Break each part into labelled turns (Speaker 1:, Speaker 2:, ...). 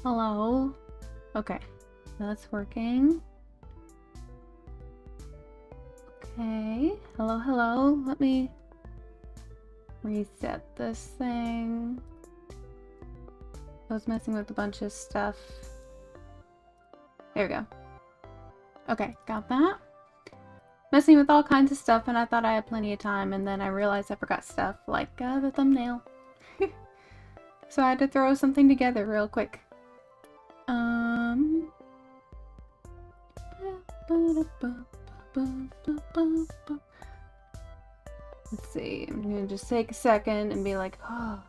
Speaker 1: Hello? Okay, that's working. Okay, hello, hello. Let me reset this thing. I was messing with a bunch of stuff. There we go. Okay, got that. Messing with all kinds of stuff, and I thought I had plenty of time, and then I realized I forgot stuff, like the thumbnail. So I had to throw something together real quick. Let's see, I'm gonna just take a second and be like, oh.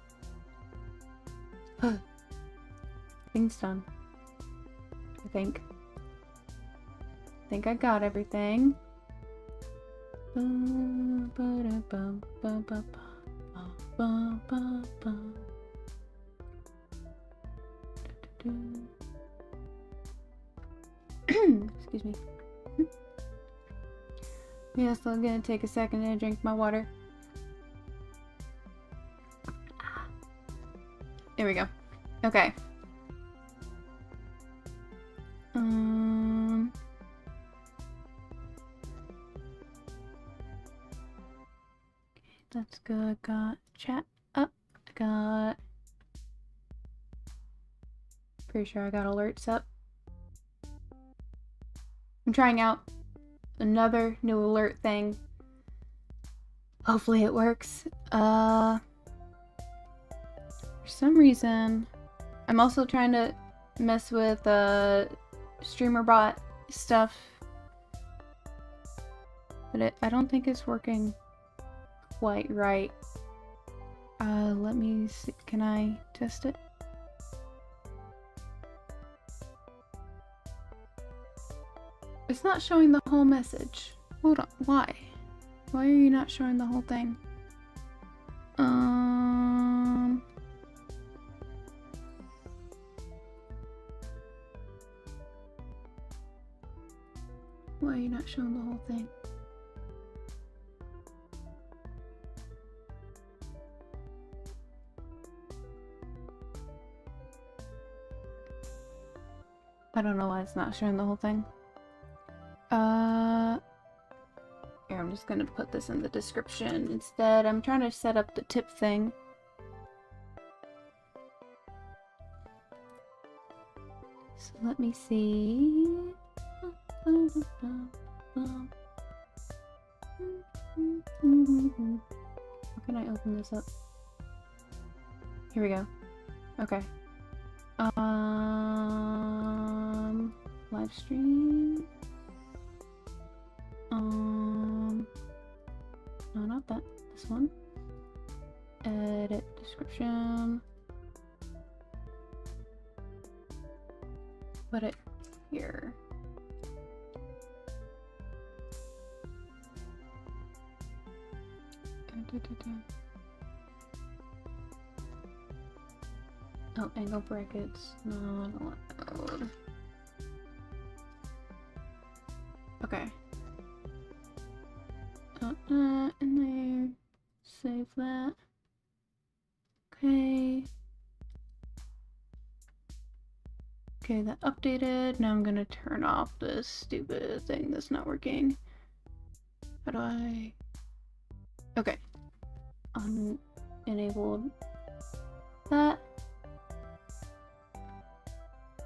Speaker 1: Thing's done. I think I got everything. Excuse me. Yes, I'm gonna take a second and drink my water. There we go. Okay. That's good. Got chat up. Got. Pretty sure I got alerts up. I'm trying out another new alert thing. Hopefully it works. For some reason, I'm also trying to mess with streamer bot stuff, but I don't think it's working quite right. Let me see. Can I test it? It's not showing the whole message. Hold on. Why? Why are you not showing the whole thing? Why are you not showing the whole thing? I don't know why it's not showing the whole thing. Here, I'm just gonna put this in the description instead. I'm trying to set up the tip thing. So let me see. How can I open this up? Here we go. Okay. Live stream. No, not that. This one. Edit description. Put it here. Oh, angle brackets. No, I don't want code. Okay. In there. Save that. Okay. Okay, that updated. Now I'm gonna turn off this stupid thing that's not working. How do I... Okay. Enabled that.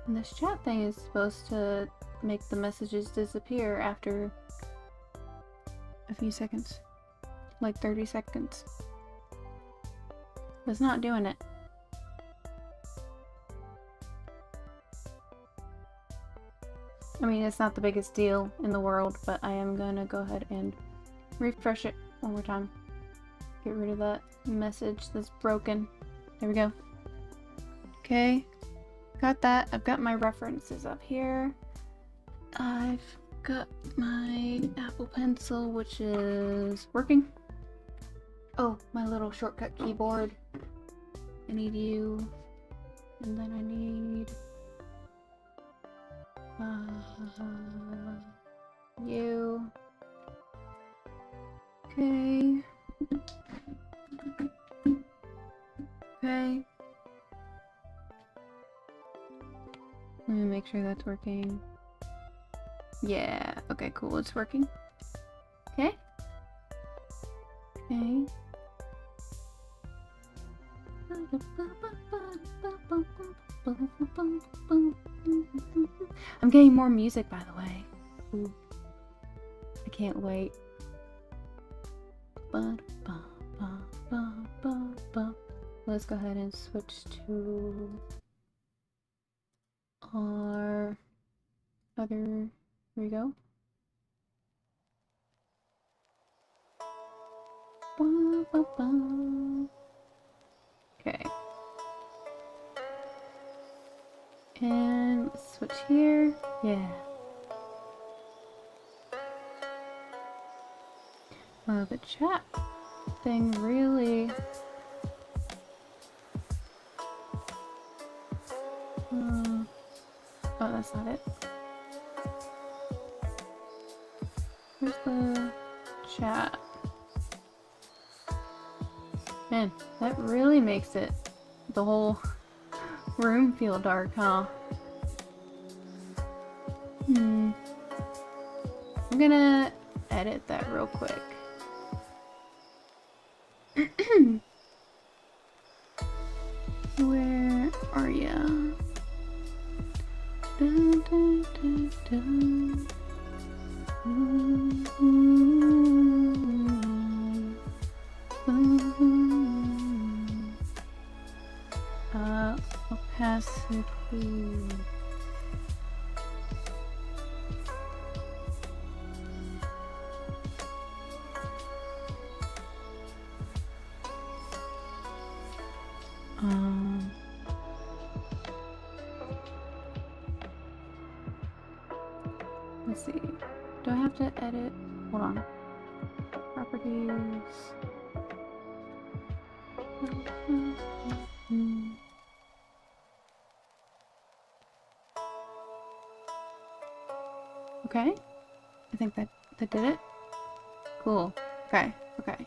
Speaker 1: And this chat thing is supposed to make the messages disappear after a few seconds. Like 30 seconds. It's not doing it. I mean, it's not the biggest deal in the world, but I am gonna go ahead and refresh it one more time. Get rid of that message that's broken. There we go. Okay. Got that. I've got my references up here. I've got my Apple Pencil, which is working. Oh, my little shortcut keyboard. I need you. And then I need... you. Okay. Okay. make sure that's working. Yeah, okay, cool, it's working. Okay. Okay. I'm getting more music, by the way. Ooh. I can't wait. Let's go ahead and switch to our other. Here we go. Okay. And let's switch here. Yeah. The chat thing really. Oh, that's not it. Where's the chat? Man, that really makes it the whole room feel dark, huh? I'm gonna edit that real quick. Where are ya? Dun, dun, dun, dun. Opacity. Let's see. Do I have to edit? Hold on. Properties. Okay. I think that did it. Cool. Okay. Okay.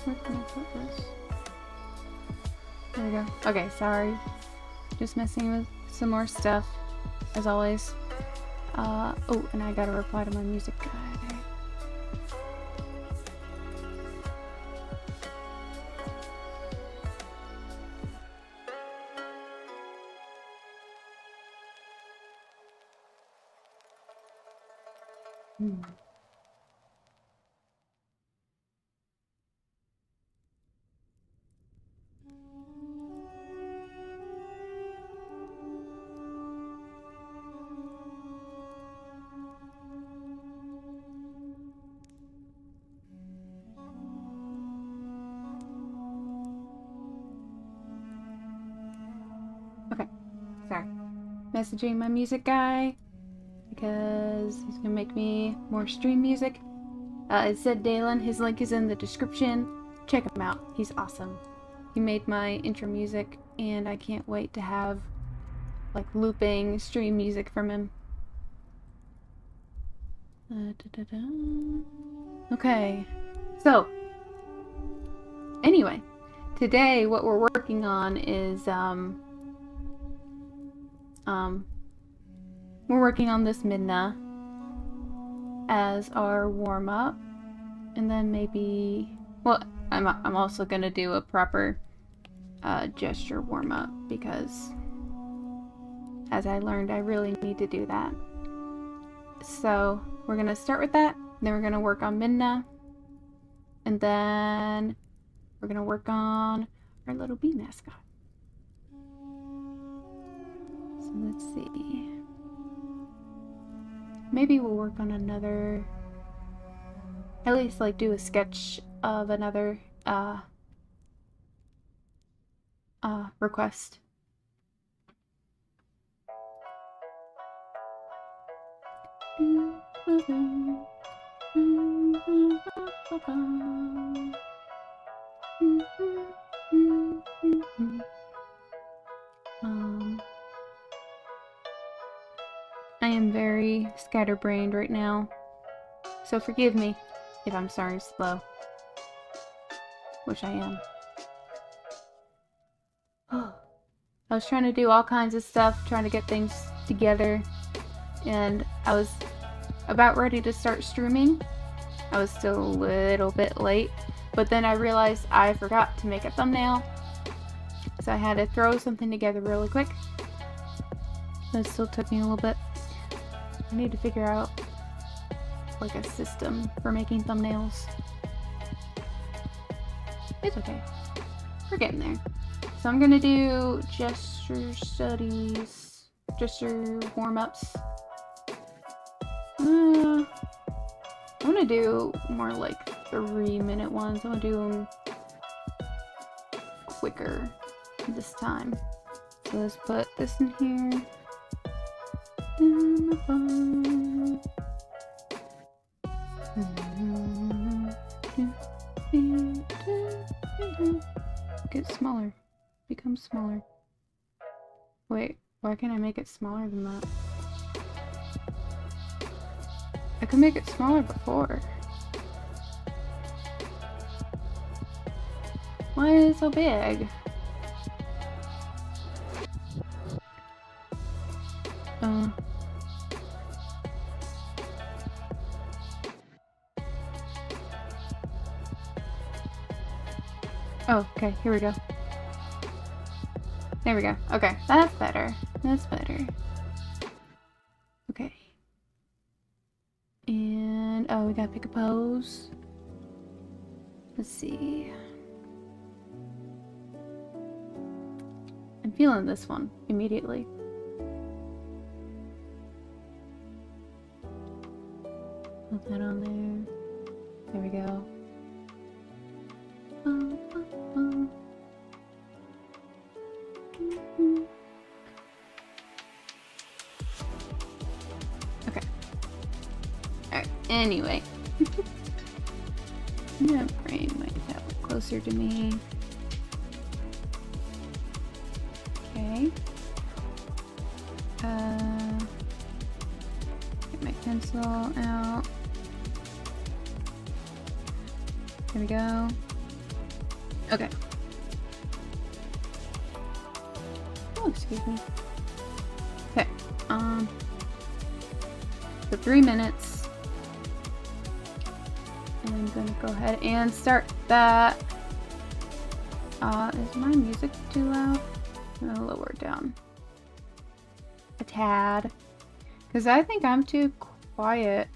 Speaker 1: Where can I put this? There we go. Okay, sorry. Just messing with some more stuff, as always. Oh, and I gotta reply to my music guy. Okay, sorry. Messaging my music guy because he's gonna make me more stream music. It's Zed Dalan. His link is in the description. Check him out. He's awesome. He made my intro music, and I can't wait to have like looping stream music from him. Okay, so anyway, today what we're working on is we're working on this Midna as our warm-up, and then maybe, well, I'm also gonna do a proper gesture warm-up because, as I learned, I really need to do that. So we're gonna start with that, then we're gonna work on Midna, and then we're gonna work on our little bee mascot. So let's see. Maybe we'll work on another, at least like do a sketch of another request. I am very scatterbrained right now, so forgive me if I'm starting slow, which I am. I was trying to do all kinds of stuff, trying to get things together, and I was about ready to start streaming. I was still a little bit late, but then I realized I forgot to make a thumbnail, so I had to throw something together really quick. It still took me a little bit. I need to figure out like a system for making thumbnails. It's okay. We're getting there. So I'm gonna do gesture studies, gesture warm-ups. I'm gonna do more like 3-minute ones. I'm gonna do them quicker this time. So let's put this in here. Get smaller. Become smaller. Wait, why can't I make it smaller than that? I could make it smaller before. Why is it so big? Oh, okay, here we go. There we go. Okay, that's better. That's better. Okay. And, oh, we gotta pick a pose. Let's see. I'm feeling this one immediately. Put that on there. There we go. Okay. Alright, anyway. My brain might have it closer to me. Okay. Get my pencil out. There we go. Okay. Oh, excuse me. Okay. For 3 minutes. And I'm gonna go ahead and start that. Is my music too loud? I'm gonna lower it down a tad. Because I think I'm too quiet.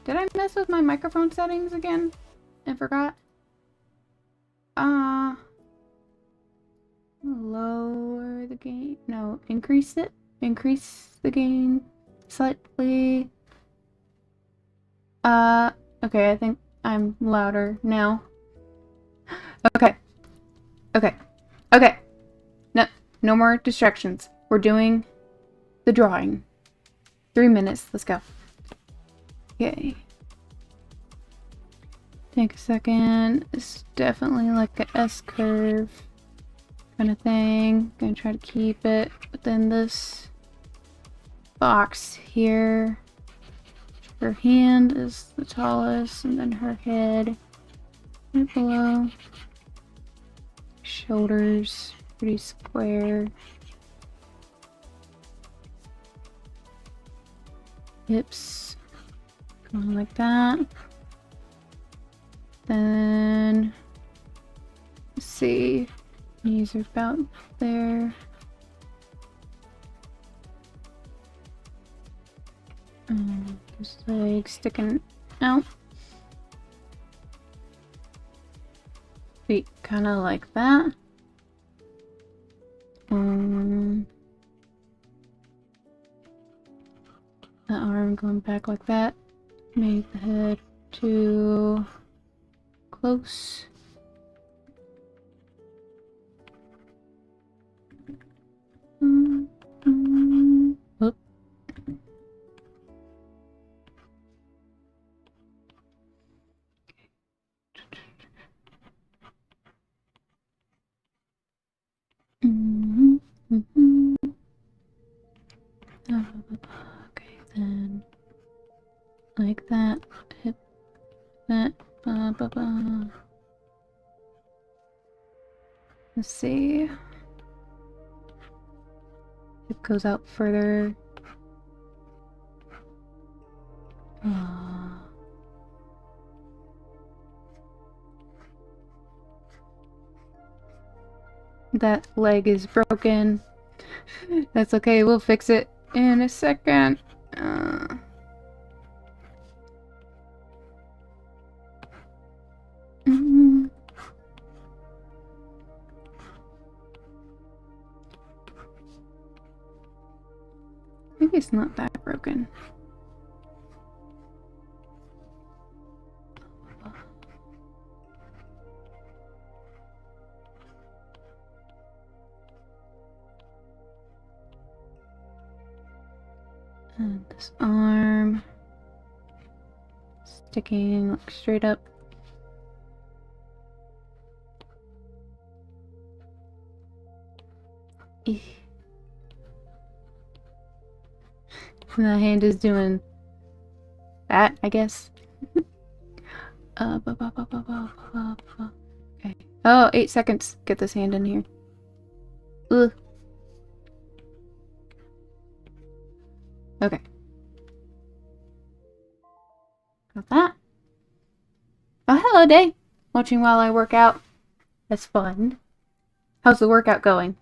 Speaker 1: Did I mess with my microphone settings again and forgot? Lower the gain. No, increase it. Increase the gain slightly. Okay, I think I'm louder now. Okay. Okay. Okay. No more distractions. We're doing the drawing. 3 minutes. Let's go. Okay. Take a second. It's definitely like an S-curve kind of thing. Gonna try to keep it within this box here. Her hand is the tallest, and then her head right below. Shoulders, pretty square. Hips, going like that. Then, let's see, knees are about there. His legs sticking out. Feet kind of like that. The arm going back like that. Make the head to close. Whoop. Okay, then like that. Hip that. Let's see. It goes out further. That leg is broken. That's okay, we'll fix it in a second. Maybe it's not that broken. And this arm sticking like straight up. Eesh. And the hand is doing that, I guess. Okay. Oh, 8 seconds. Get this hand in here. Ugh. Okay. Got that. Oh, hello, Day. Watching while I work out. That's fun. How's the workout going?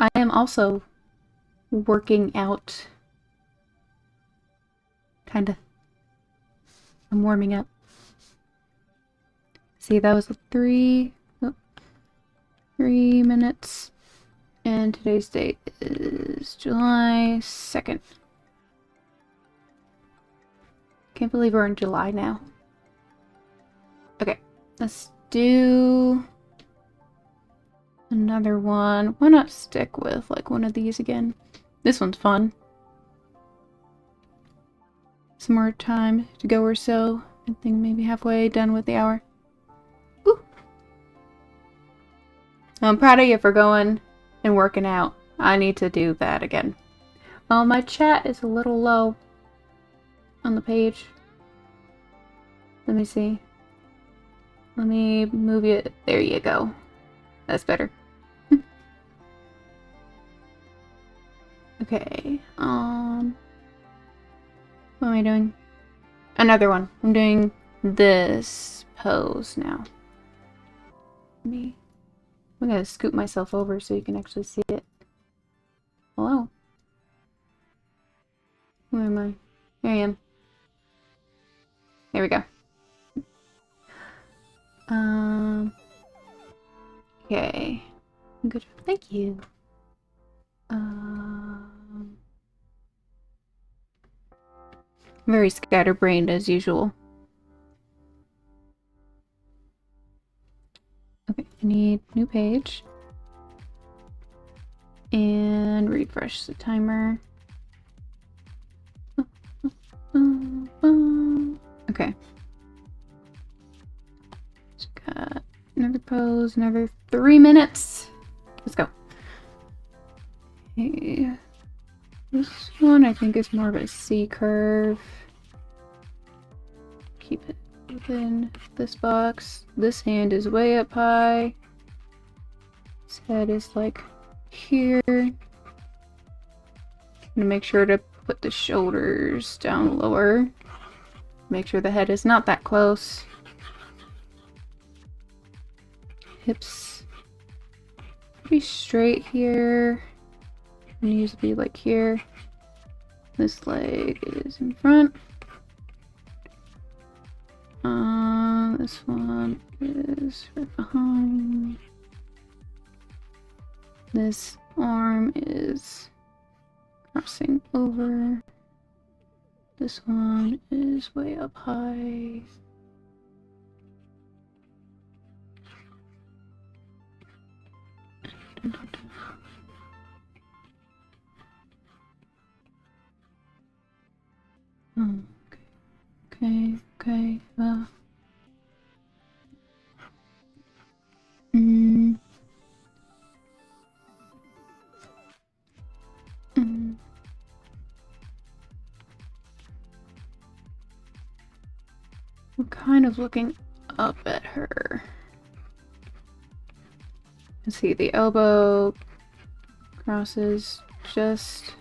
Speaker 1: I am also working out. Kinda. I'm warming up. See, that was 3 minutes. And today's date is July 2nd. Can't believe we're in July now. Okay, let's do another one. Why not stick with like one of these again? This one's fun. Some more time to go or so. I think maybe halfway done with the hour. Woo. I'm proud of you for going and working out. I need to do that again. My chat is a little low on the page. Let me see. Let me move it. There you go. That's better. Okay. What am I doing? Another one. I'm doing this pose now. I'm gonna scoop myself over so you can actually see it. Hello? Where am I? There I am. There we go. Okay. Good. Thank you. Very scatterbrained as usual. Okay, I need new page. And refresh the timer. Okay. Just got another pose, another 3 minutes. Let's go. Okay. This one I think is more of a C curve. Keep it within this box. This hand is way up high. His head is like here. I'm gonna make sure to put the shoulders down lower. Make sure the head is not that close. Hips pretty straight here. Knees will be like here. This leg is in front. This one is right behind. This arm is crossing over. This one is way up high. Oh, okay. I'm kind of looking up at her. Let's see, the elbow crosses just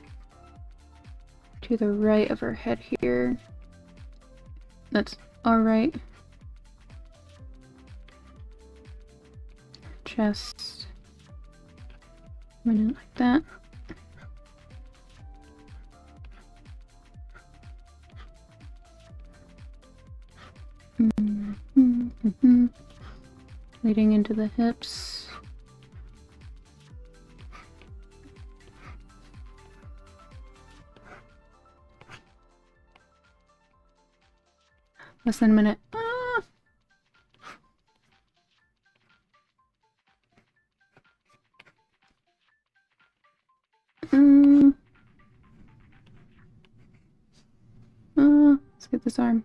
Speaker 1: to the right of her head here. That's alright. Chest. Run it like that. Leading into the hips. Less than a minute. Ah! Let's get this arm.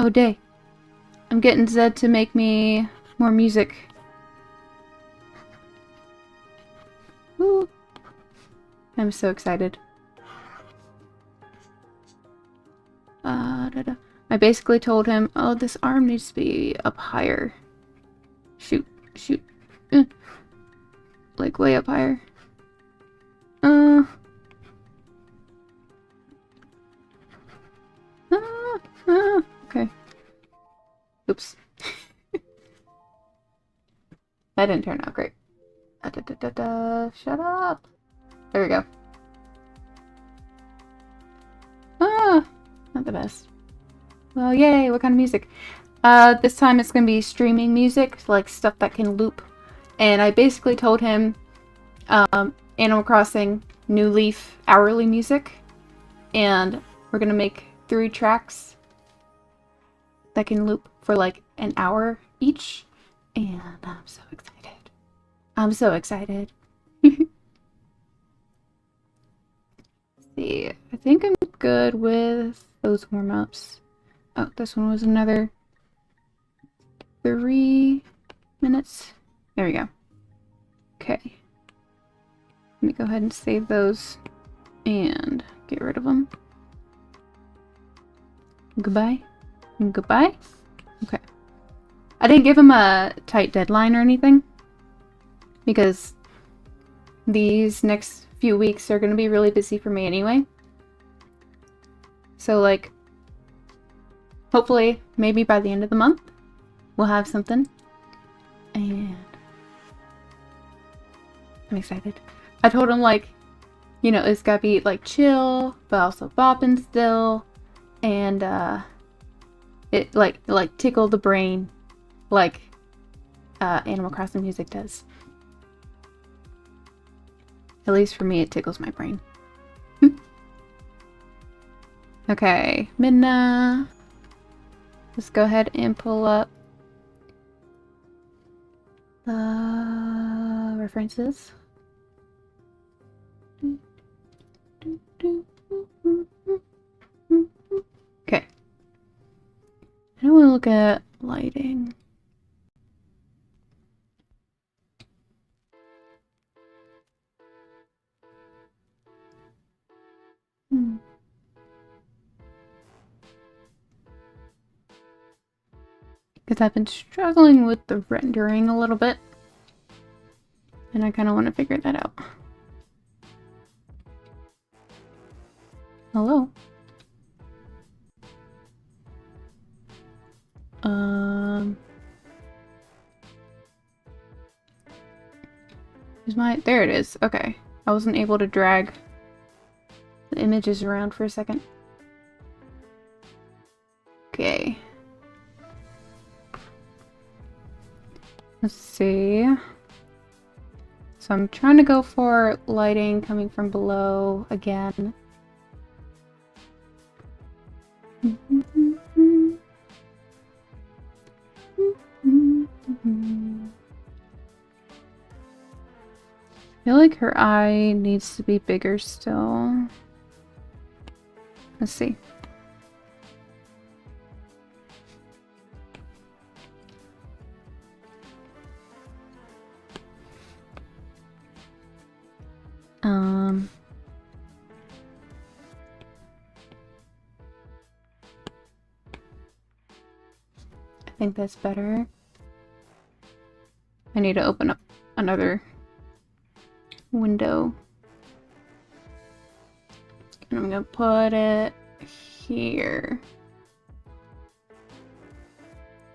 Speaker 1: Oh, day. I'm getting Zed to make me more music. Woo. I'm so excited. I basically told him, oh, this arm needs to be up higher. Shoot. Like way up higher. Okay. Oops. That didn't turn out great. Shut up. There we go. Not the best. Well, yay, what kind of music? This time it's gonna be streaming music, like stuff that can loop. And I basically told him, Animal Crossing New Leaf hourly music. And we're gonna make 3 tracks that can loop for like an hour each. And I'm so excited. I'm so excited. See, I think I'm good with those warm-ups. Oh, this one was another 3 minutes. There we go. Okay. Let me go ahead and save those and get rid of them. Goodbye. Goodbye. Okay. I didn't give him a tight deadline or anything because these next few weeks are going to be really busy for me anyway. So, like, hopefully, maybe by the end of the month, we'll have something. And I'm excited. I told him, like, you know, it's gotta be, like, chill, but also bopping still. And, it, like, tickle the brain, like, Animal Crossing music does. At least for me, it tickles my brain. Okay, Midna. Let's go ahead and pull up the references. Okay. I don't want to look at lighting. Because I've been struggling with the rendering a little bit. And I kind of want to figure that out. Hello? There it is. Okay. I wasn't able to drag the images around for a second. Okay. Let's see. So I'm trying to go for lighting coming from below again. I feel like her eye needs to be bigger still. Let's see. I think that's better. I need to open up another window. And I'm gonna put it here.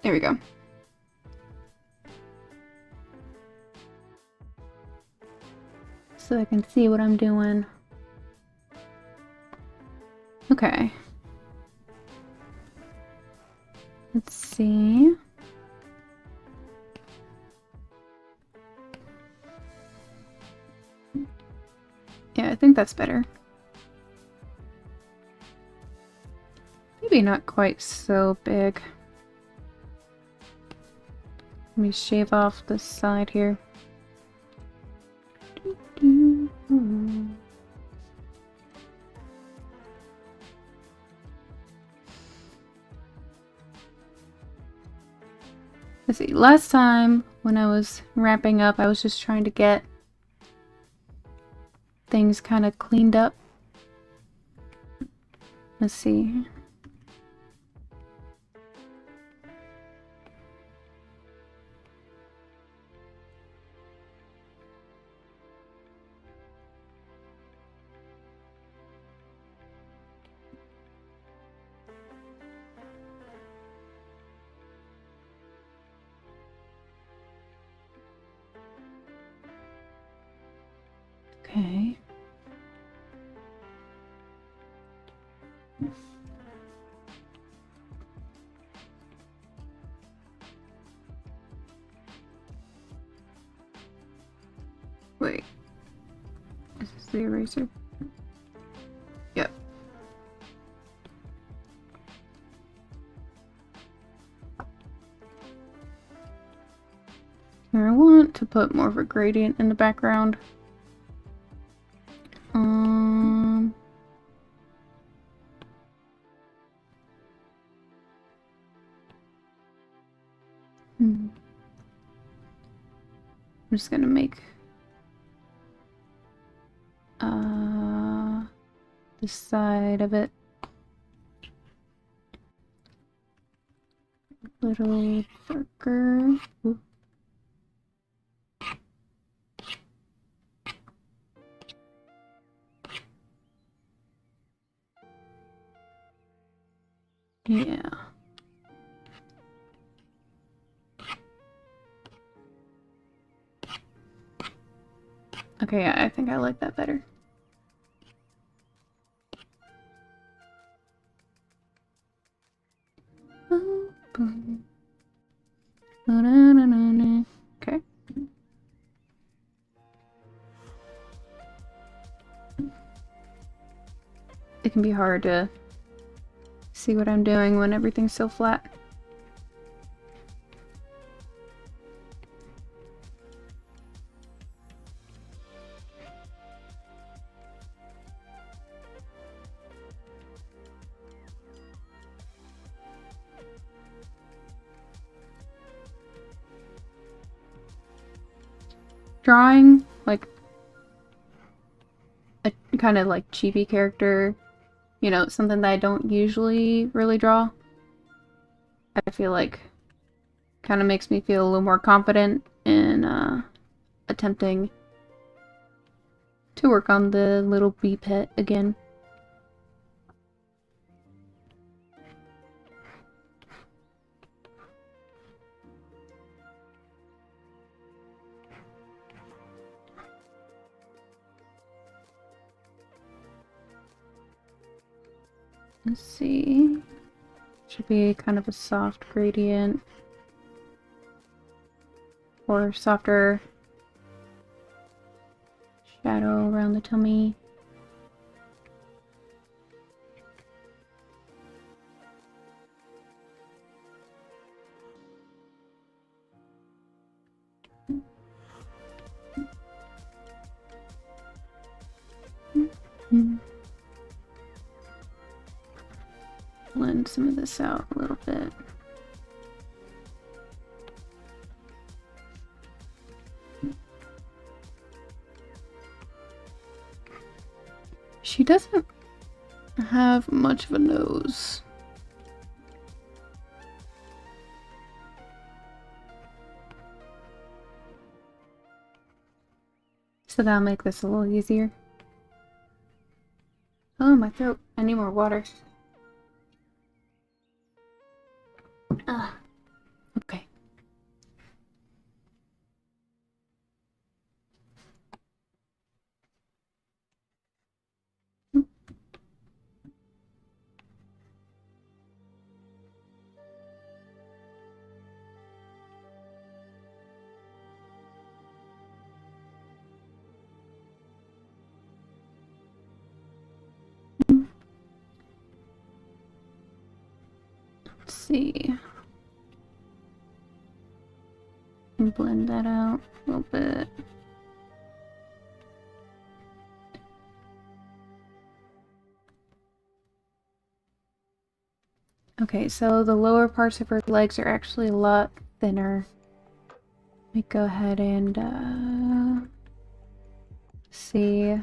Speaker 1: There we go. So I can see what I'm doing. Okay. Let's see. Yeah, I think that's better. Maybe not quite so big. Let me shave off this side here. Let's see, last time when I was wrapping up, I was just trying to get things kind of cleaned up. Let's see. Okay. Wait. Is this the eraser? Yep. Here, I want to put more of a gradient in the background. I'm just gonna make the side of it a little darker. Ooh. Yeah. Okay, yeah, I think I like that better. Okay. It can be hard to see what I'm doing when everything's so flat. Drawing like a kind of like chibi character, you know, something that I don't usually really draw, I feel like kind of makes me feel a little more confident in attempting to work on the little bee pet again. Let's see. Should be kind of a soft gradient. Or softer around the tummy. Blend some of this out a little bit. She doesn't have much of a nose. So that'll make this a little easier. Oh, my throat. I need more water. Okay. Let's see. And blend that out a little bit. Okay, so the lower parts of her legs are actually a lot thinner. Let me go ahead and see. We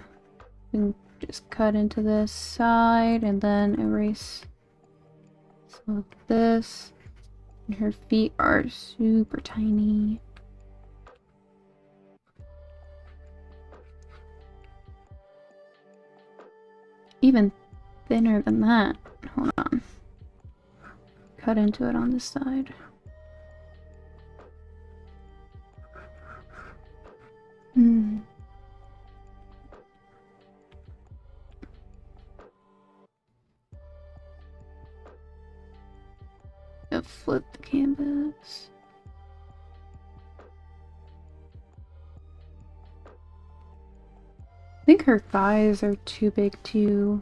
Speaker 1: can just cut into this side and then erase some of this. And her feet are super tiny. Even thinner than that. Hold on. Cut into it on this side. Flip the canvas. I think her thighs are too big too.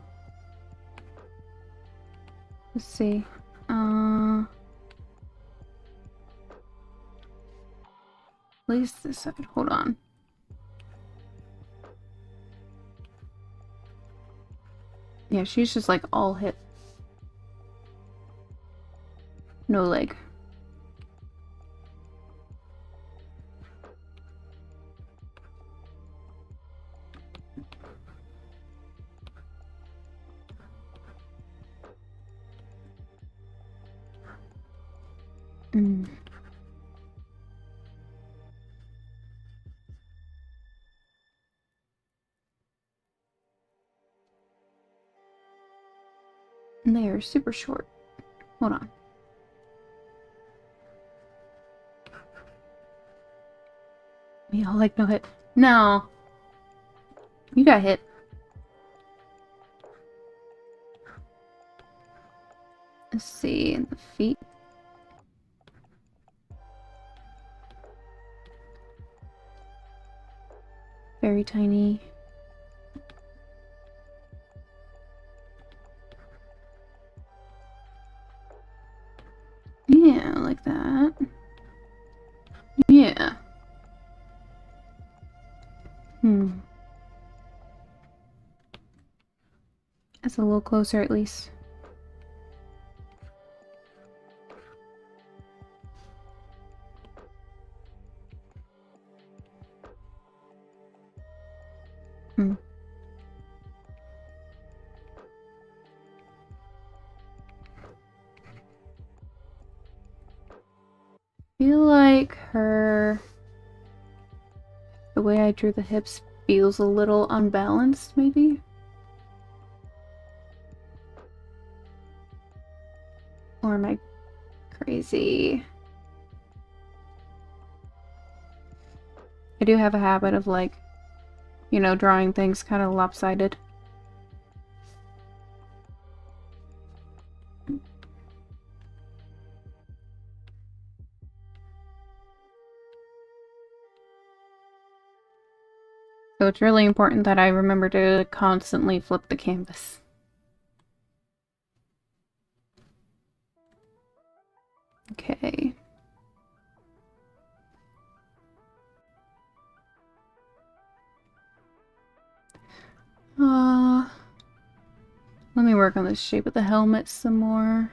Speaker 1: Let's see. At least this side. Hold on. Yeah, she's just like all hip. No leg. And they are super short. Hold on. Yeah, like no hit. No. You got hit. Let's see, and the feet. Very tiny. Yeah, like that. Yeah. That's a little closer at least. I feel like the way I drew the hips feels a little unbalanced, maybe? Or am I crazy? I do have a habit of, like, you know, drawing things kind of lopsided. So it's really important that I remember to constantly flip the canvas. Okay. Let me work on the shape of the helmet some more.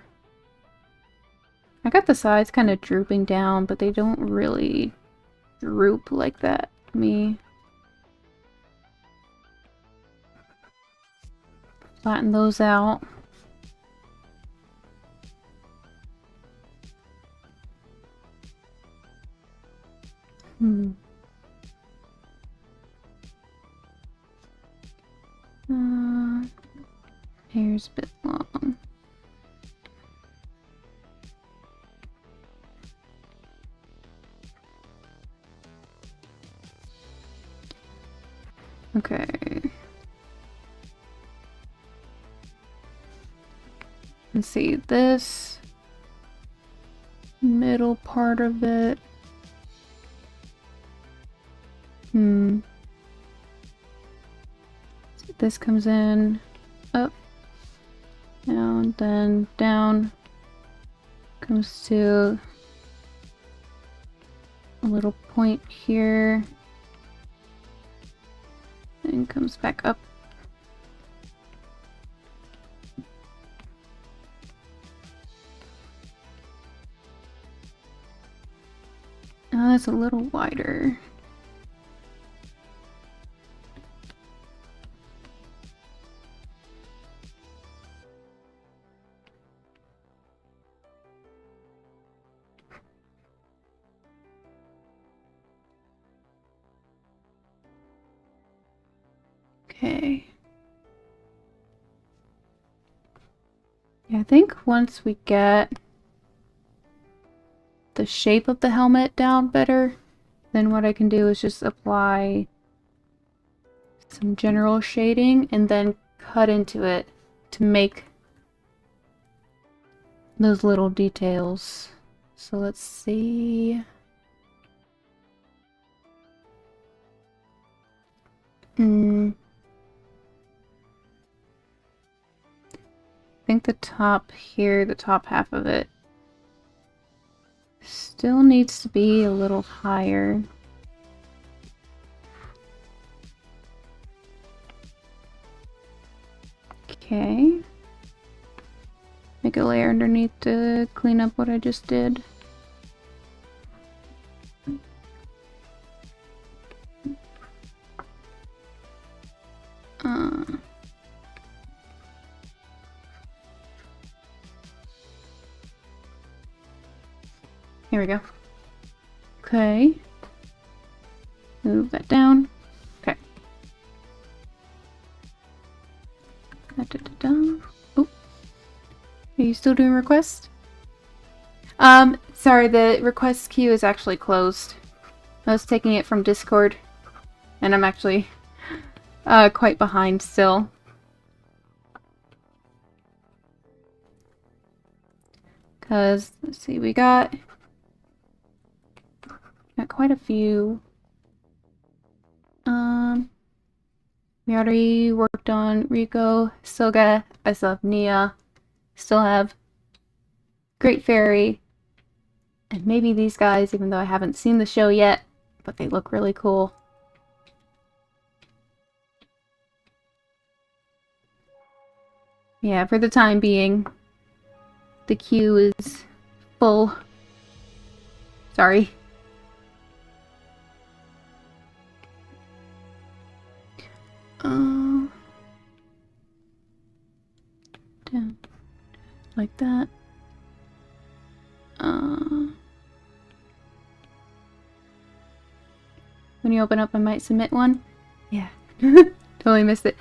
Speaker 1: I got the sides kind of drooping down, but they don't really droop like that. Let me flatten those out. Hair's a bit long. Okay. Let's see, this middle part of it. So this comes in, up, down, then down. Comes to a little point here. And comes back up. Oh, that's a little wider. Okay. Yeah, I think once we get the shape of the helmet down better, then what I can do is just apply some general shading and then cut into it to make those little details. So let's see. I think the top here, the top half of it, still needs to be a little higher. Okay. Make a layer underneath to clean up what I just did. Here we go. Okay. Move that down. Okay. Oh. Are you still doing requests? Sorry, the request queue is actually closed. I was taking it from Discord, and I'm actually quite behind still. Because, let's see, we got quite a few. We already worked on Rico, Soga, I still have Nia, still have Great Fairy, and maybe these guys, even though I haven't seen the show yet, but they look really cool. Yeah, for the time being, the queue is full. Sorry. Down. Like that. When you open up, I might submit one. Yeah. Totally missed it.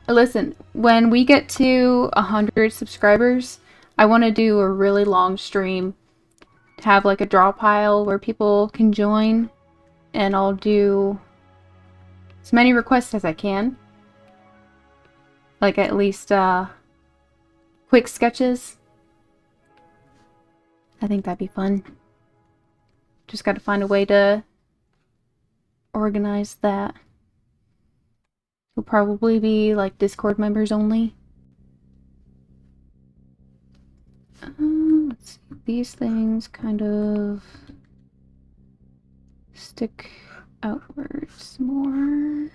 Speaker 1: Listen, when we get to 100 subscribers, I want to do a really long stream. Have like a draw pile where people can join. And I'll do as many requests as I can. Like at least quick sketches. I think that'd be fun. Just gotta find a way to organize that. Will probably be like Discord members only. Let's see. These things kind of stick outwards more.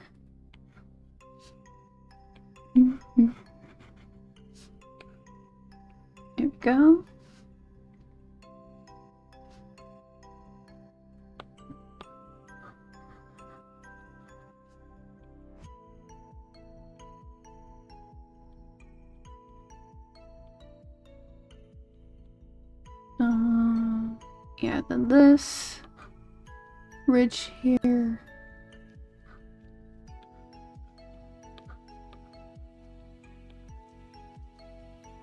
Speaker 1: There we go. Yeah, then this ridge here.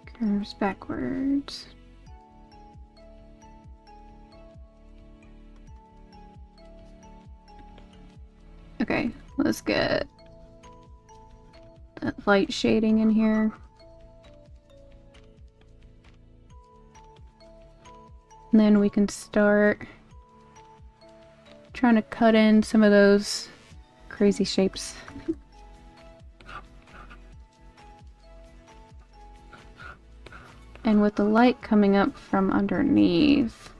Speaker 1: Curves backwards. Okay, let's get that light shading in here. And then we can start trying to cut in some of those crazy shapes. And with the light coming up from underneath,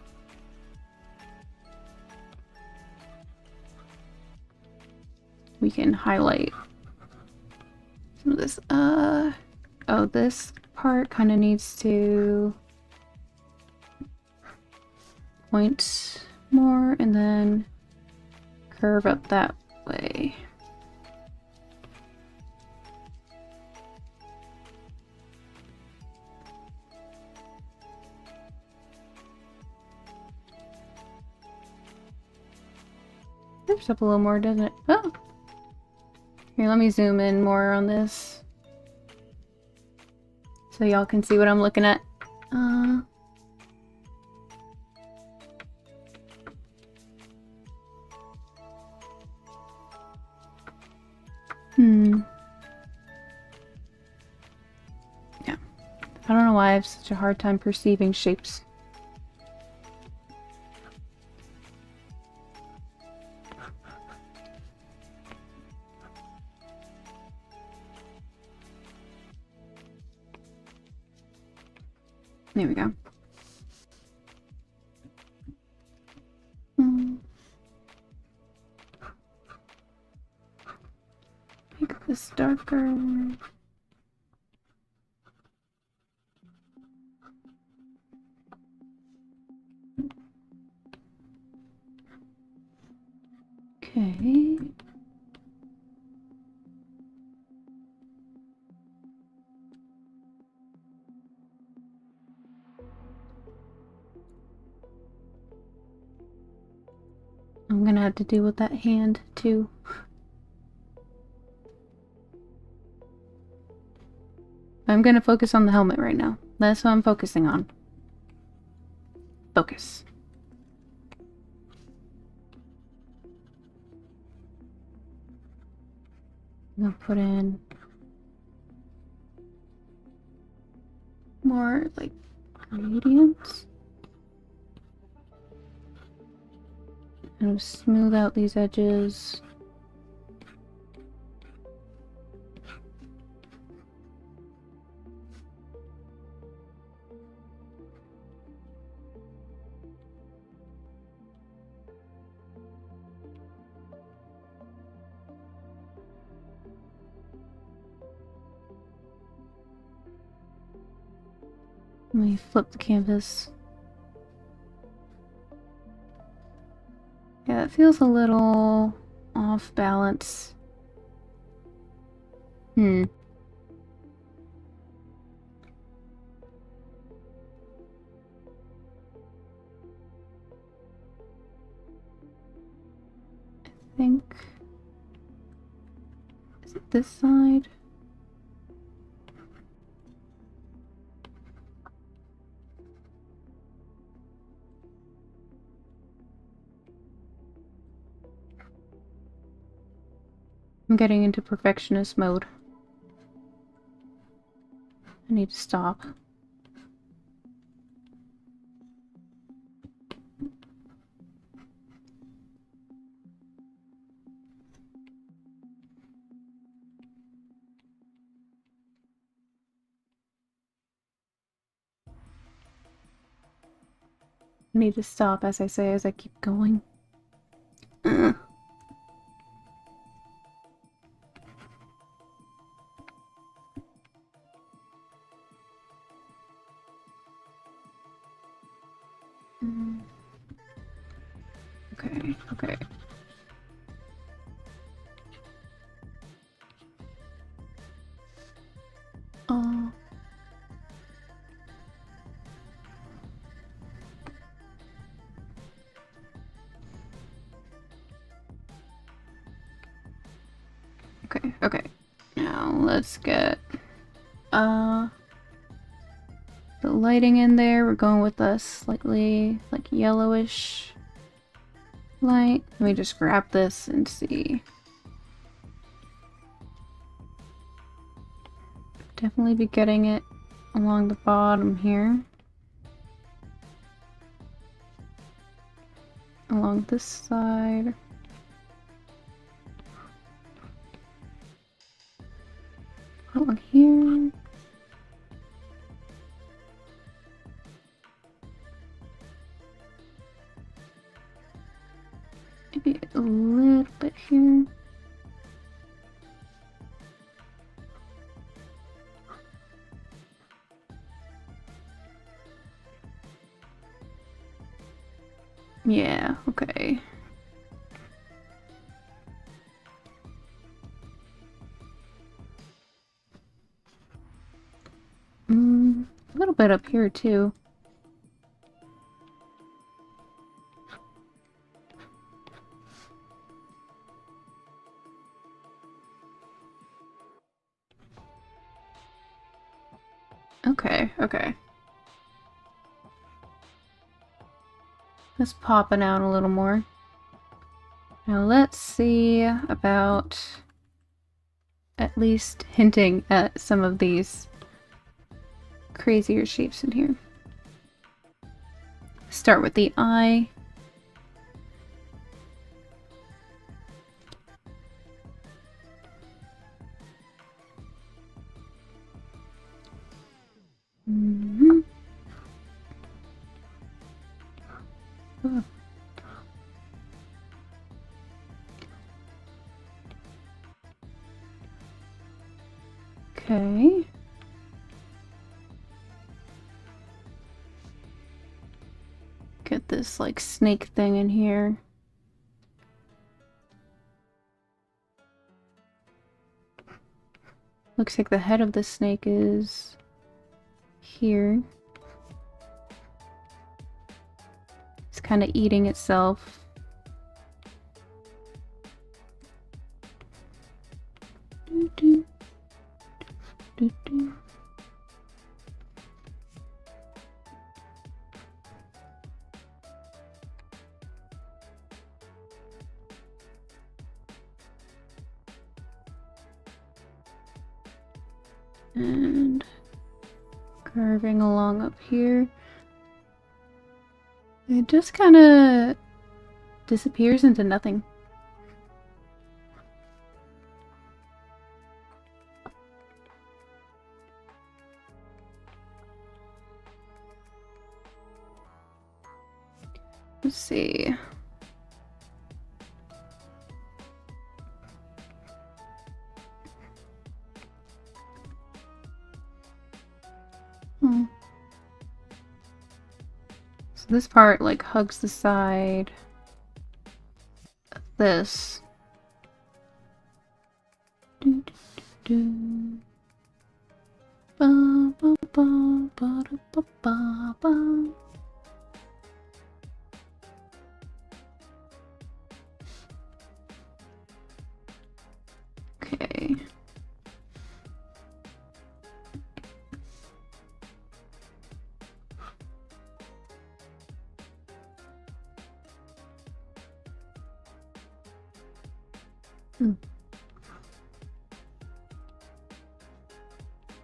Speaker 1: we can highlight some of this. Oh, this part kind of needs to point more and then curve up that way. Curves up a little more, doesn't it? Oh! Here, let me zoom in more on this so y'all can see what I'm looking at. Yeah. I don't know why I have such a hard time perceiving shapes. There we go. Make this darker. Okay. I'm gonna have to deal with that hand too. I'm gonna focus on the helmet right now. That's what I'm focusing on. Focus. I'm gonna put in more like gradients. And smooth out these edges. Let me flip the canvas. Yeah, it feels a little off balance. I think... Is it this side? I'm getting into perfectionist mode. I need to stop. I need to stop, as I say, as I keep going. Ugh. Okay, okay. Oh. Okay, okay. Now let's get the lighting in there. We're going with a slightly like yellowish light. Let me just grab this and see. Definitely be getting it along the bottom here. Along this side. Along here. Maybe a little bit here. Yeah, okay. A little bit up here too. Okay, okay. It's popping out a little more. Now let's see about at least hinting at some of these crazier shapes in here. Start with the eye. Oh. Okay. Get this like snake thing in here. Looks like the head of the snake is here. It's kind of eating itself. Doo -doo. Doo -doo. And curving along up here. It just kind of disappears into nothing. Let's see. So this part like hugs the side of this. Do, do, do, do. Ba, ba, ba, ba, da, ba, ba, ba. Okay.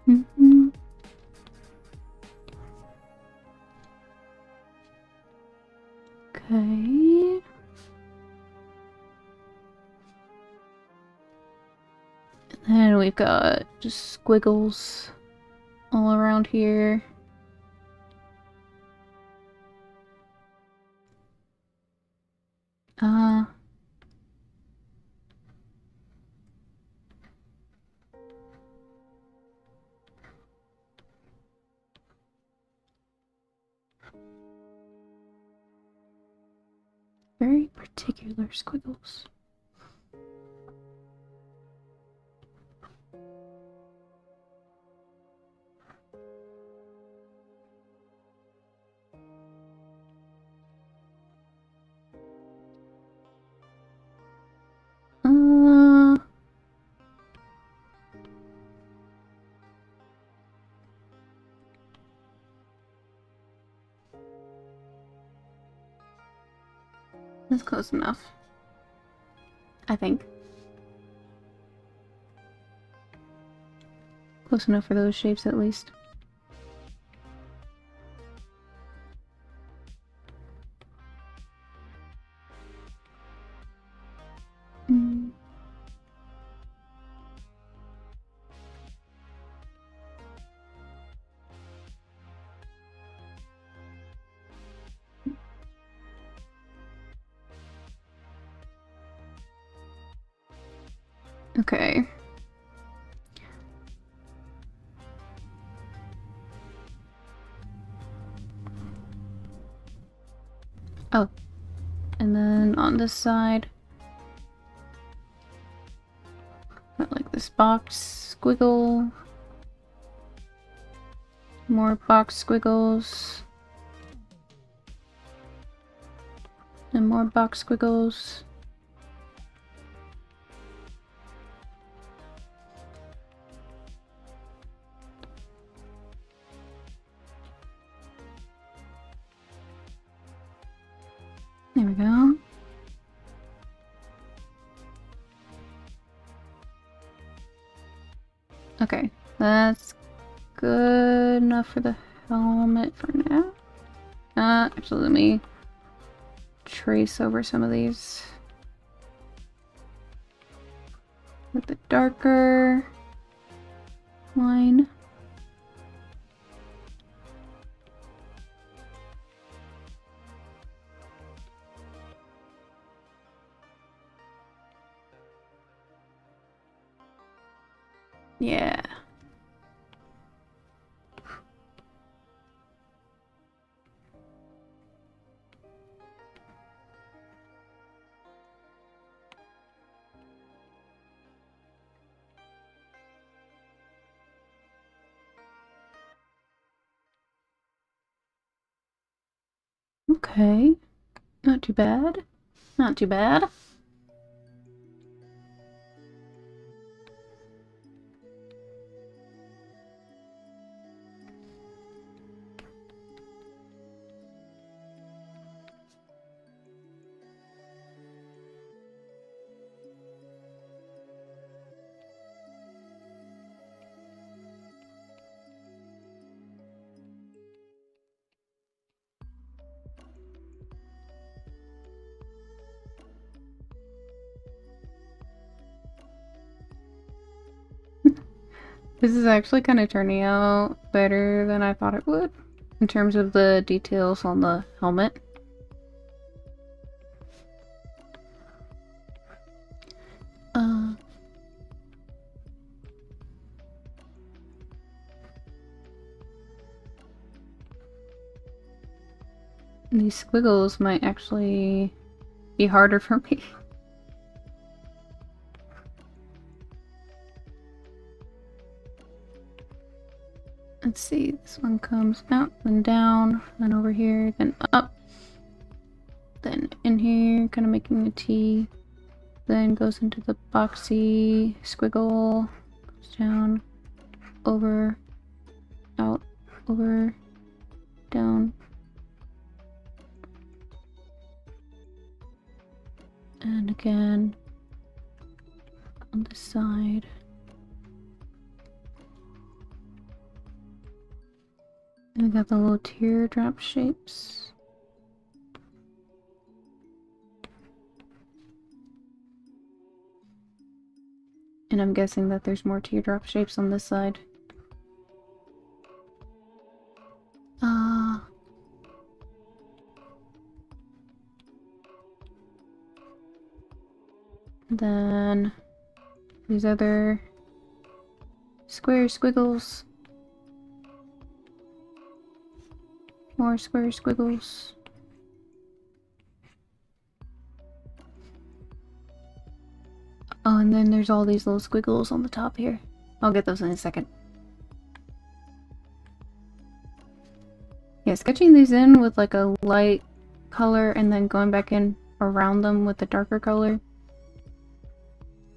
Speaker 1: Mm-hmm. Okay. And then we've got just squiggles all around here. Very particular squiggles. That's close enough. I think. Close enough for those shapes at least. Okay. Oh. And then on this side, got like this box squiggle. More box squiggles. And more box squiggles. There we go. Okay, that's good enough for the helmet for now. Actually, let me trace over some of these with the darker line. Yeah. Okay. Not too bad. Not too bad. This is actually kind of turning out better than I thought it would in terms of the details on the helmet. These squiggles might actually be harder for me. Let's see, this one comes out, then down, then over here, then up, then in here, kind of making a T, then goes into the boxy squiggle, goes down, over, out, over, down, and again on this side. And we got the little teardrop shapes. And I'm guessing that there's more teardrop shapes on this side. Then these other square squiggles. More square squiggles. Oh, and then there's all these little squiggles on the top here. I'll get those in a second. Yeah, sketching these in with like a light color and then going back in around them with a darker color.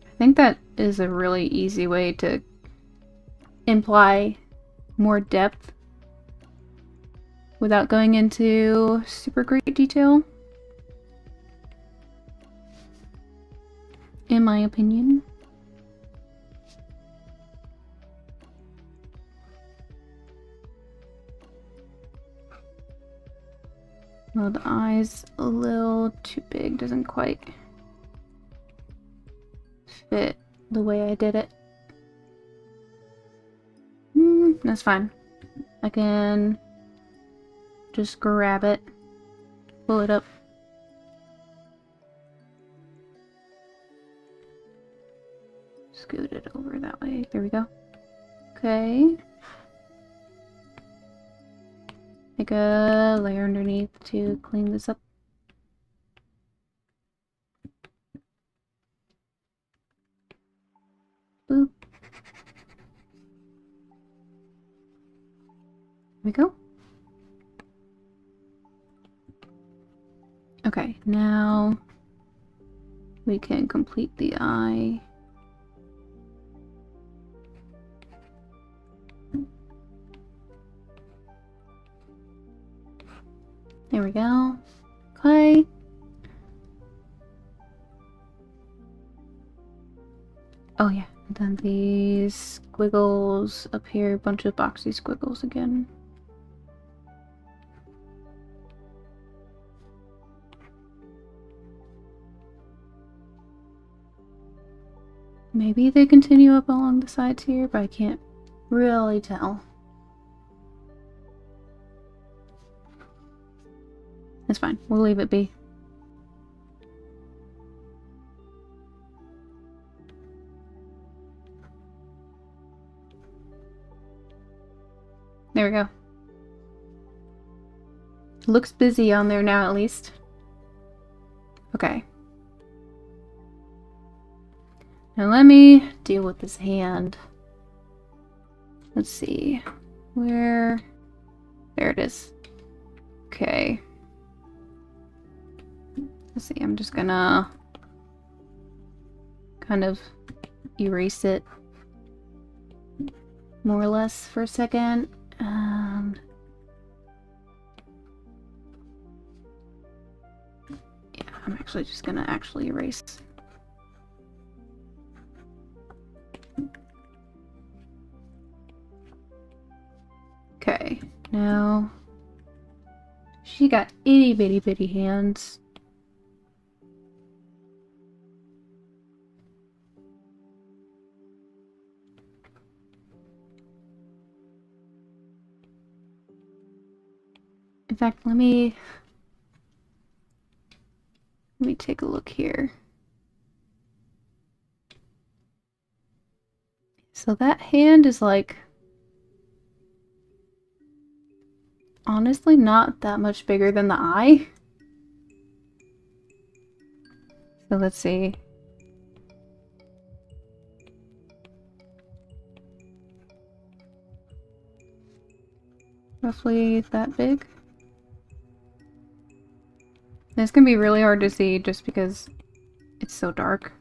Speaker 1: I think that is a really easy way to imply more depth without going into super great detail, in my opinion. Oh, the eye's a little too big, doesn't quite fit the way I did it. That's fine. I can just grab it, pull it up. Scoot it over that way. There we go. Okay. Make a layer underneath to clean this up. Boop. There we go. Okay, now we can complete the eye. There we go. Okay. Oh yeah, and then these squiggles up here, a bunch of boxy squiggles again. Maybe they continue up along the sides here, but I can't really tell. That's fine. We'll leave it be. There we go. Looks busy on there now, at least. Okay. Now let me deal with this hand. Let's see. Where? There it is. Okay. Let's see, I'm just gonna kind of erase it more or less for a second. Yeah, I'm actually just gonna erase. Okay, now she got itty bitty bitty hands. In fact, let me take a look here. So that hand is like honestly not that much bigger than the eye. So let's see. Roughly that big. This can be really hard to see just because it's so dark.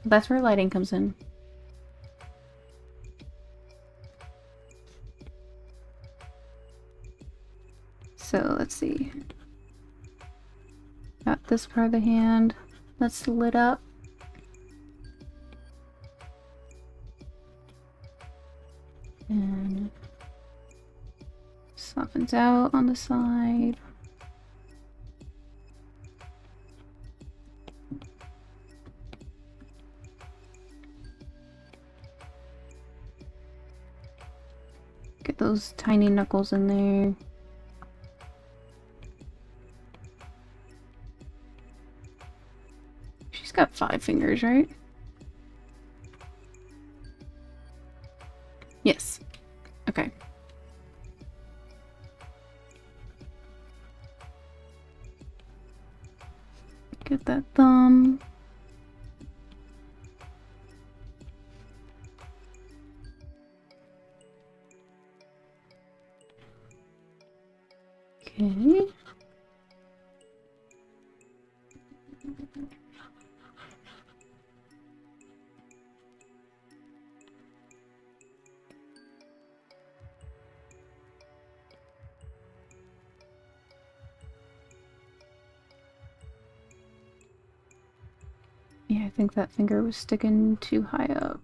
Speaker 1: That's where lighting comes in. So let's see. Got this part of the hand that's lit up. And softens out on the side. Get those tiny knuckles in there. She's got 5 fingers, right? Yes. Okay. Get that thumb. Okay. Yeah, I think that finger was sticking too high up.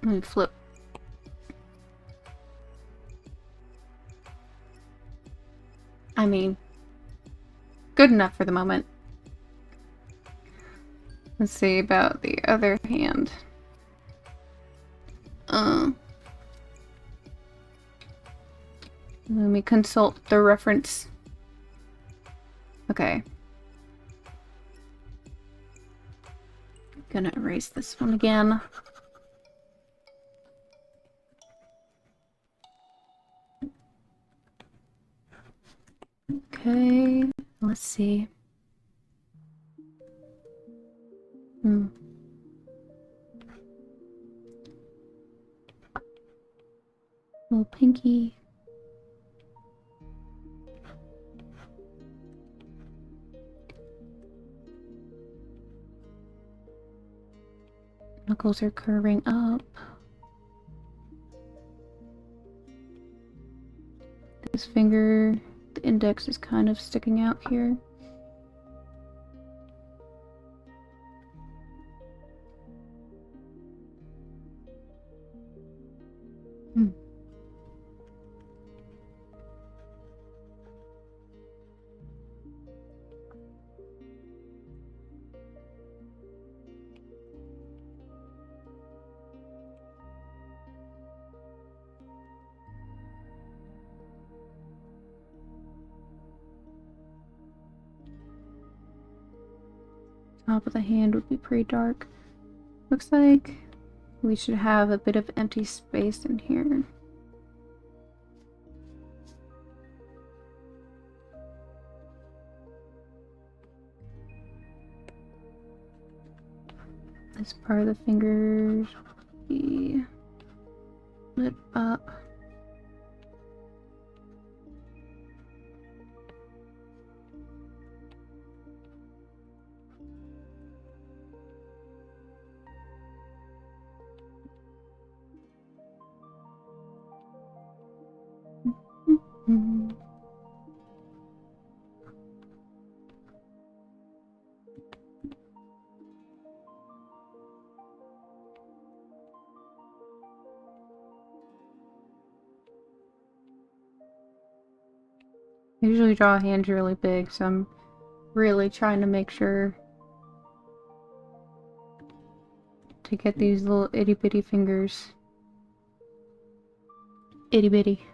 Speaker 1: Let me flip. I mean, good enough for the moment. Let's see about the other hand. Let me consult the reference. Okay. Gonna erase this one again. Okay, let's see. Little pinky. Knuckles are curving up. This finger, the index is kind of sticking out here. Top of the hand would be pretty dark. Looks like we should have a bit of empty space in here. This part of the fingers be lit up. I usually draw hands really big, so I'm really trying to make sure to get these little itty bitty fingers. Itty bitty.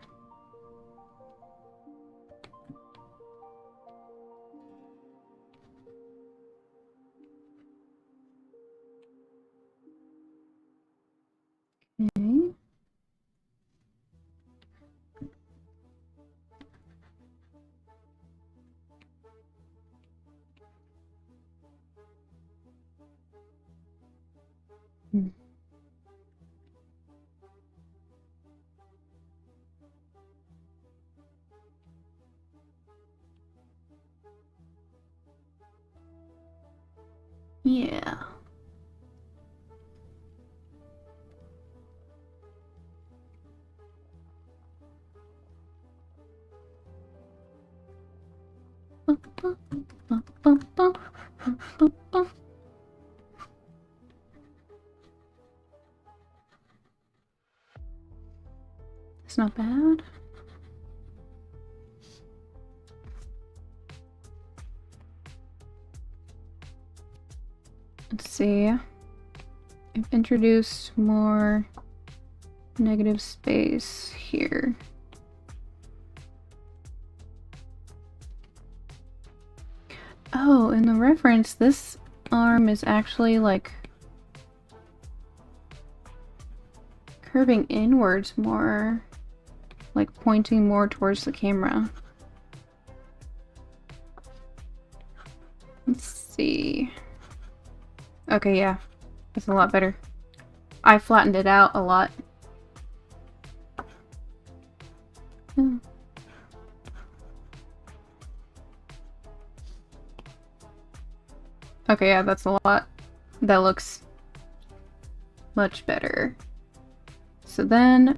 Speaker 1: Okay. Yeah. It's not bad. Let's see. I've introduced more negative space here. Oh, in the reference, this arm is actually like curving inwards more. Like pointing more towards the camera. Let's see. Okay, yeah. That's a lot better. I flattened it out a lot. Okay, yeah, that's a lot. That looks much better. So then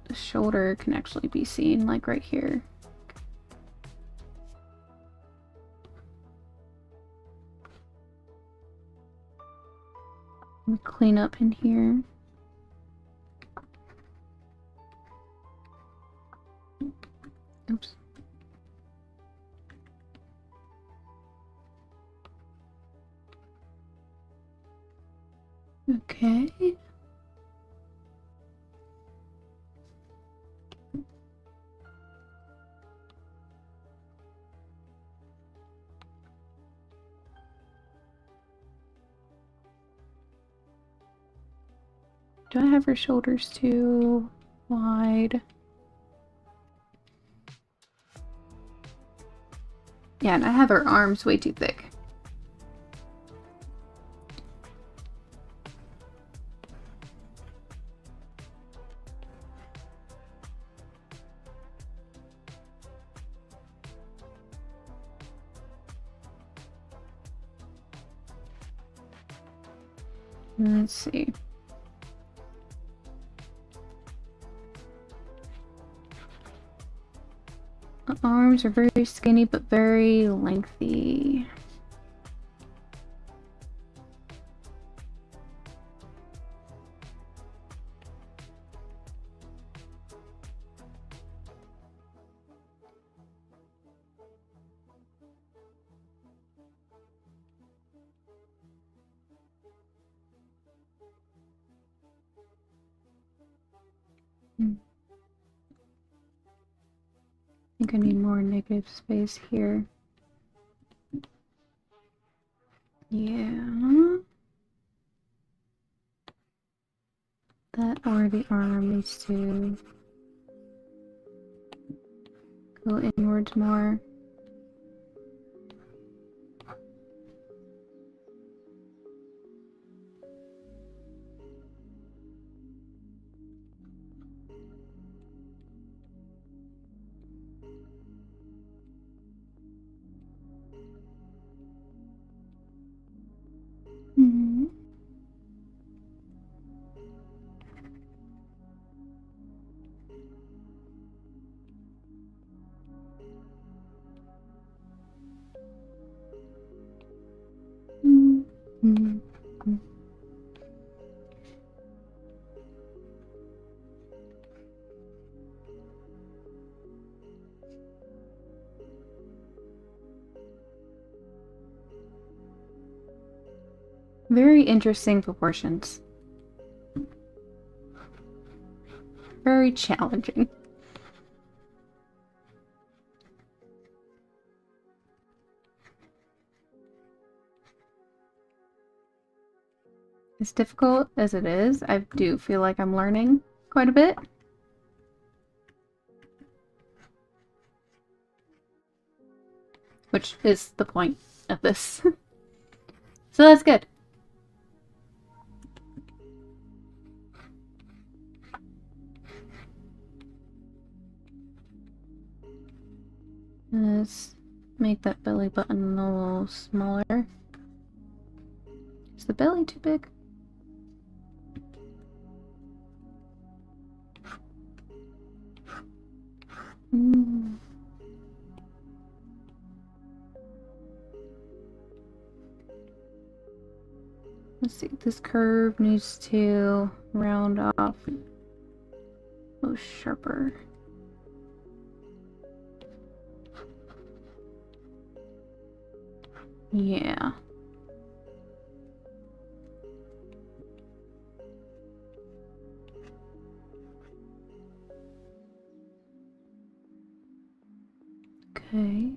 Speaker 1: the shoulder can actually be seen, like right here. Let me clean up in here. Oops. Okay. Do I have her shoulders too wide? Yeah, and I have her arms way too thick. Let's see. The arms are very skinny but very lengthy. I think I need more negative space here. Yeah. That or the arm needs to go inwards more. Very interesting proportions. Very challenging. As difficult as it is, I do feel like I'm learning quite a bit. Which is the point of this. So that's good. Let's make that belly button a little smaller. Is the belly too big? Let's see, this curve needs to round off a little sharper. Yeah. Okay.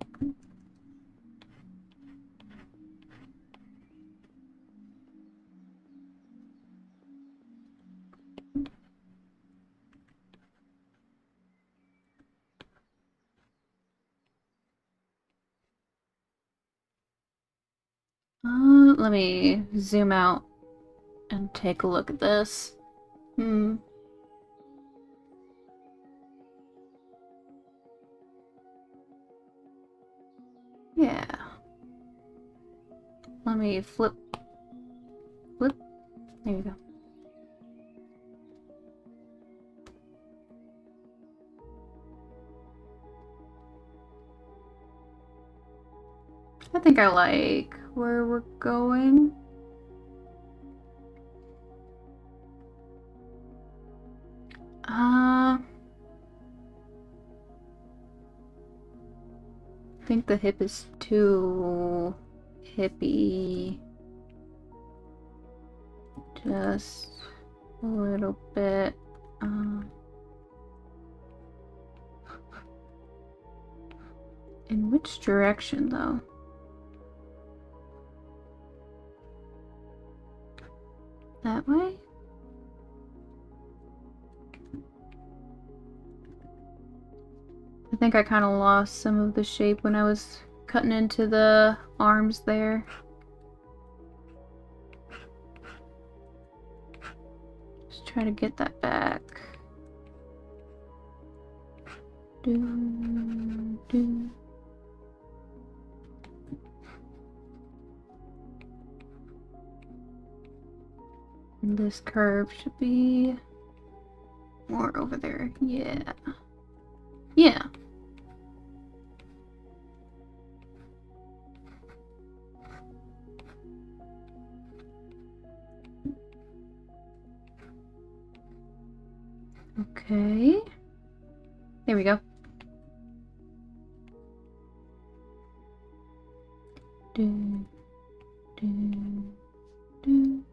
Speaker 1: Let me zoom out and take a look at this. Yeah. Let me flip. Flip. There you go. I think I like where we're going. I think the hip is too hippie. Just a little bit. In which direction, though? That way? I think I kind of lost some of the shape when I was cutting into the arms there. Just try to get that back. And this curve should be more over there. Yeah. Yeah. Okay. There we go. Do, do, do.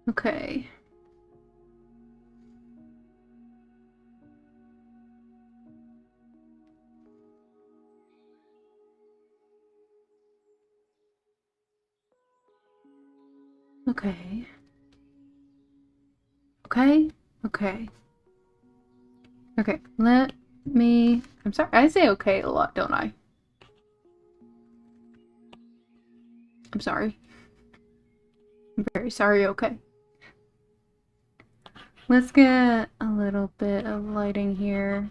Speaker 1: Okay. Okay. Okay. Okay. Okay. Let me... I'm sorry. I say okay a lot, don't I? I'm sorry. I'm very sorry, okay. Let's get a little bit of lighting here.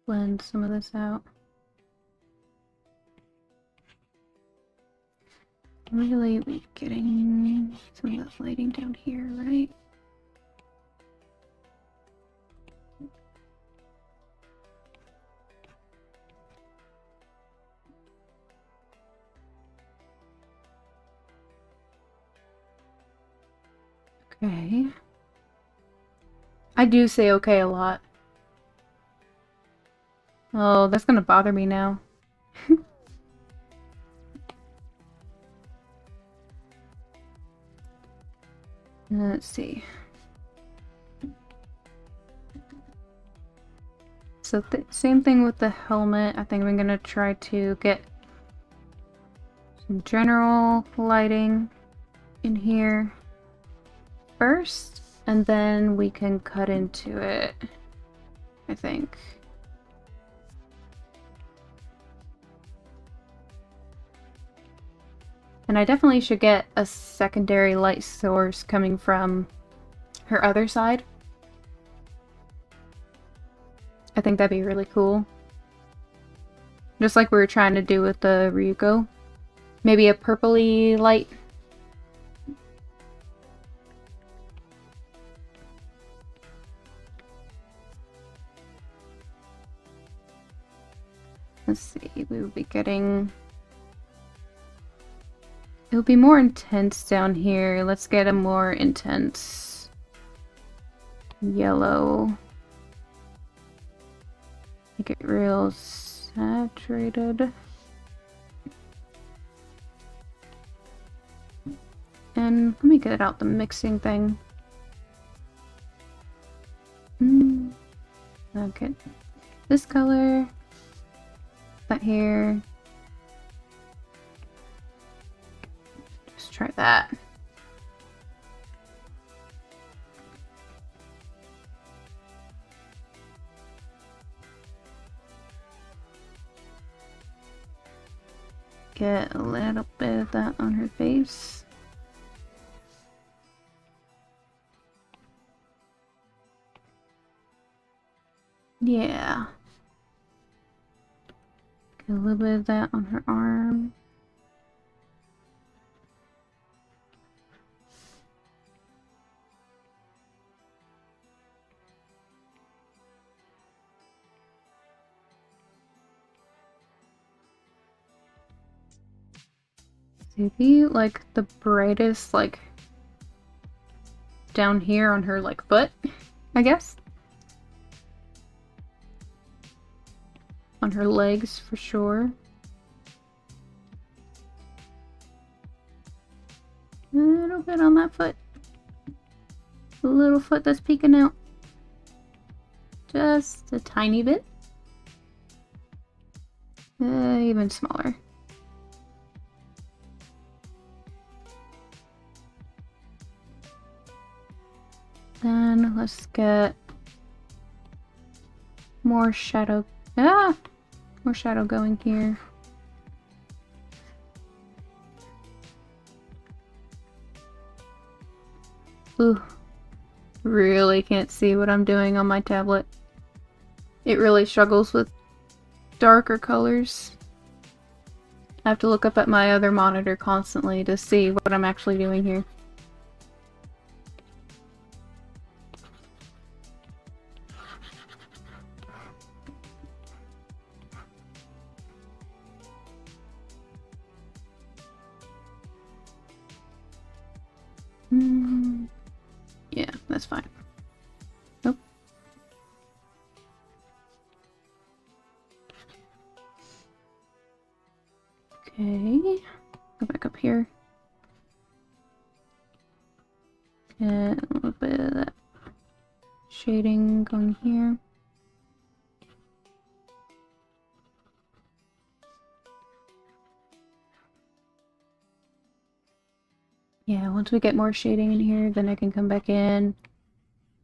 Speaker 1: Blend some of this out. Really, we're getting some of that lighting down here, right? Okay. I do say okay a lot. Oh, that's gonna bother me now. Let's see. So same thing with the helmet. I think I'm gonna try to get some general lighting in here first, and then we can cut into it, I think. And I definitely should get a secondary light source coming from her other side. I think that'd be really cool. Just like we were trying to do with the Ryuko. Maybe a purpley light. Let's see, we would be getting... It would be more intense down here. Let's get a more intense yellow. Make it real saturated. And let me get out the mixing thing. Okay. This color. That here. Just try that. Get a little bit of that on her face. Yeah. Get a little bit of that on her arm. Maybe like the brightest, like down here on her like foot, I guess. On her legs for sure. A little bit on that foot. The little foot that's peeking out. Just a tiny bit. Even smaller. Then let's get more shadow. More shadow going here. Ooh, really can't see what I'm doing on my tablet. It really struggles with darker colors. I have to look up at my other monitor constantly to see what I'm actually doing here. Yeah, that's fine. Nope. Okay, go back up here. Get a little bit of that shading going here. Yeah, once we get more shading in here, then I can come back in.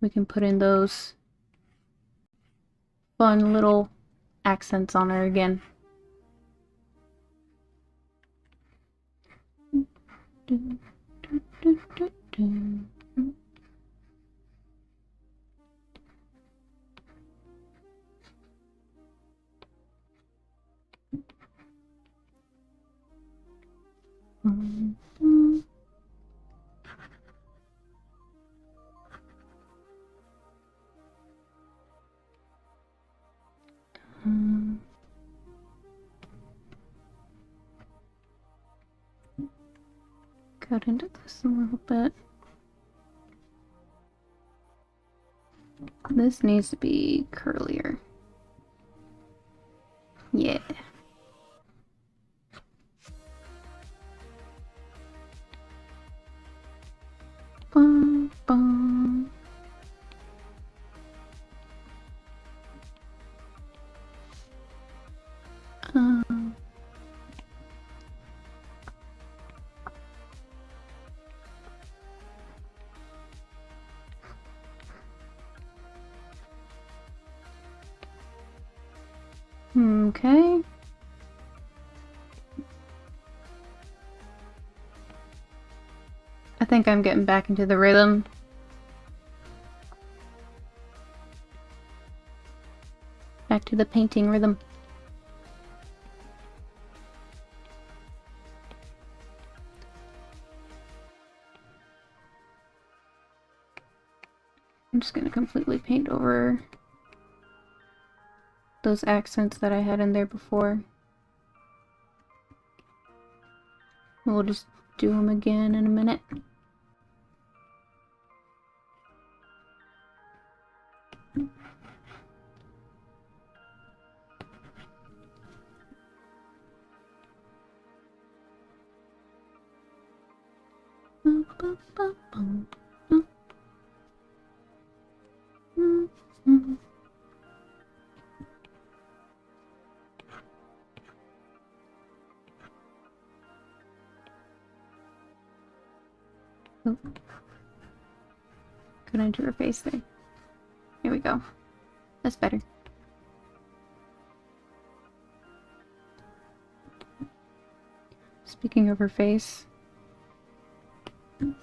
Speaker 1: We can put in those fun little accents on her again. Cut into this a little bit. This needs to be curlier. Yeah. Bum, bum. Okay. I think I'm getting back into the rhythm. Back to the painting rhythm. I'm just gonna completely paint over those accents that I had in there before. We'll just do them again in a minute. Oh. Couldn't do her face there. Here we go. That's better. Speaking of her face. Let's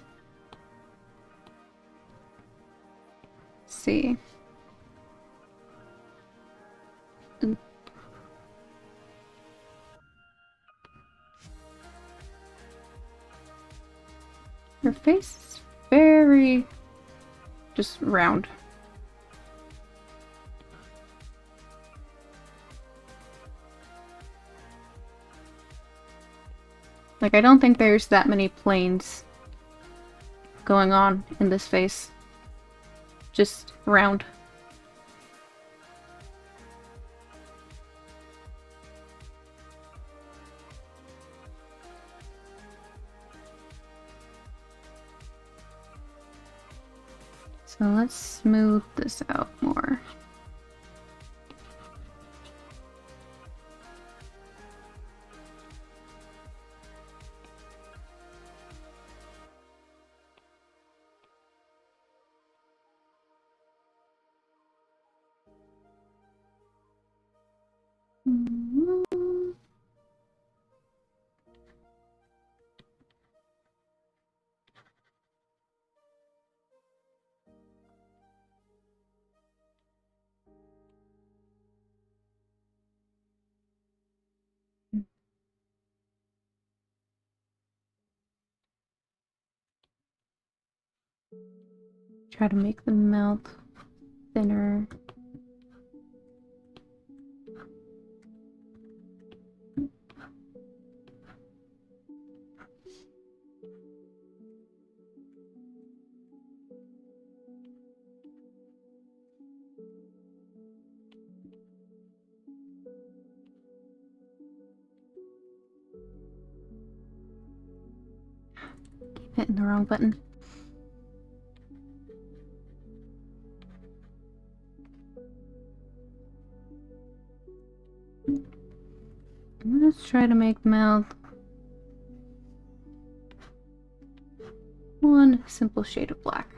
Speaker 1: see. Ooh. Her face is very just round. Like, I don't think there's that many planes going on in this face. Just round. So let's smooth this out more. Try to make the mouth thinner. Keep hitting the wrong button. Let's try to make the mouth one simple shade of black.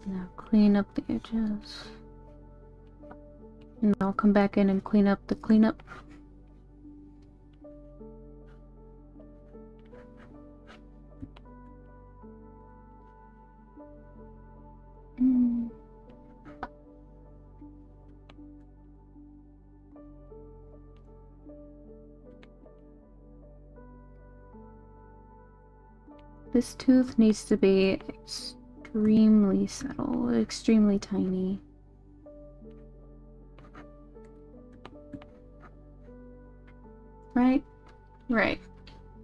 Speaker 1: Now clean up the edges. And I'll come back in and clean up the cleanup. This tooth needs to be extremely subtle, extremely tiny. Right? Right.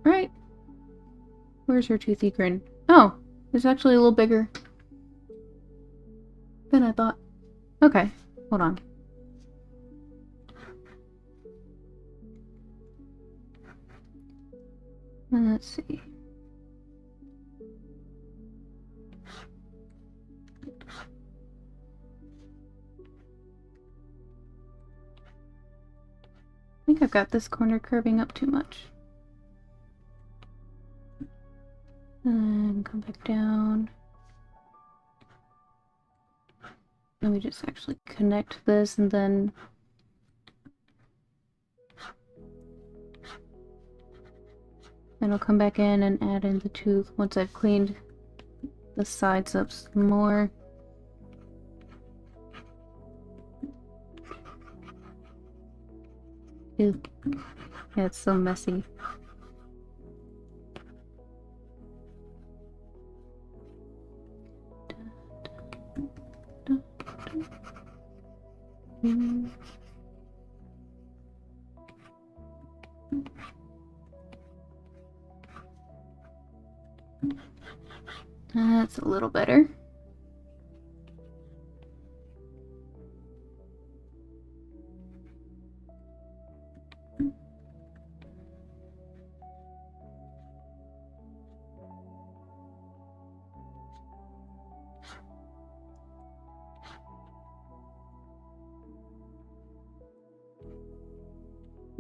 Speaker 1: Right. Where's her toothy grin? Oh, it's actually a little bigger than I thought. Okay, hold on. Let's see. I think I've got this corner curving up too much. And come back down. Let me just actually connect this and then I'll come back in and add in the tooth once I've cleaned the sides up some more. Ew. Yeah, it's so messy. That's a little better.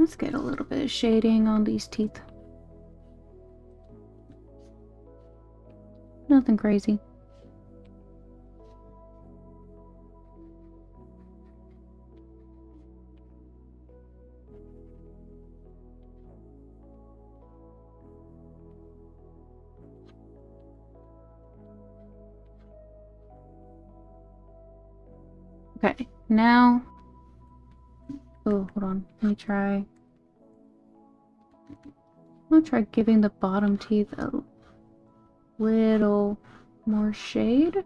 Speaker 1: Let's get a little bit of shading on these teeth. Nothing crazy. Okay, now... Oh, hold on. Let me try... I'm gonna try giving the bottom teeth a little more shade.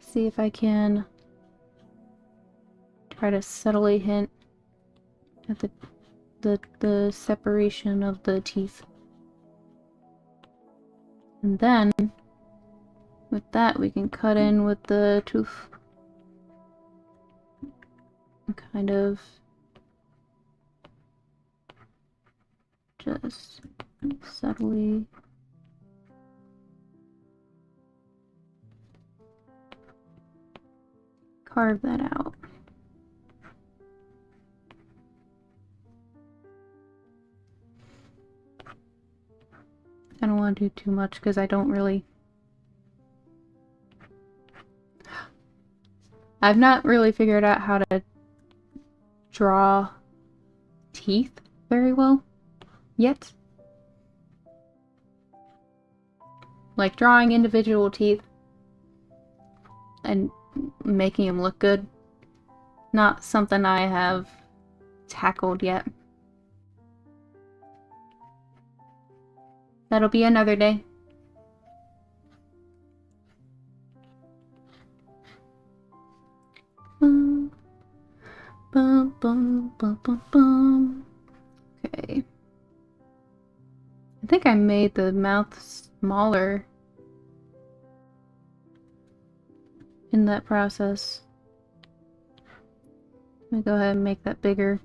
Speaker 1: See if I can try to subtly hint at the separation of the teeth. And then, with that, we can cut in with the tooth. Kind of just subtly carve that out. I don't want to do too much because I don't really... I've not really figured out how to draw teeth very well yet. Like drawing individual teeth and making them look good. Not something I have tackled yet. That'll be another day. Bum, bum, bum, bum, bum, bum. Okay. I think I made the mouth smaller in that process. Let me go ahead and make that bigger.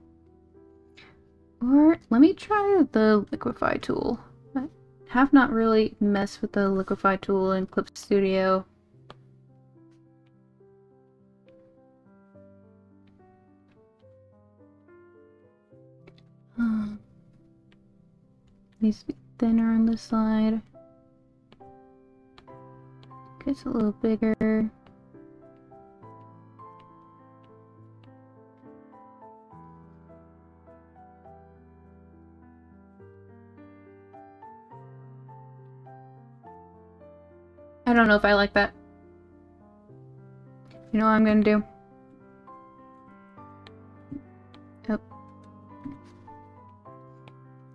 Speaker 1: Or let me try the liquify tool. I have not really messed with the liquify tool in Clip Studio. Needs to be thinner on this side. Gets a little bigger. I don't know if I like that. You know what I'm gonna do? Yep.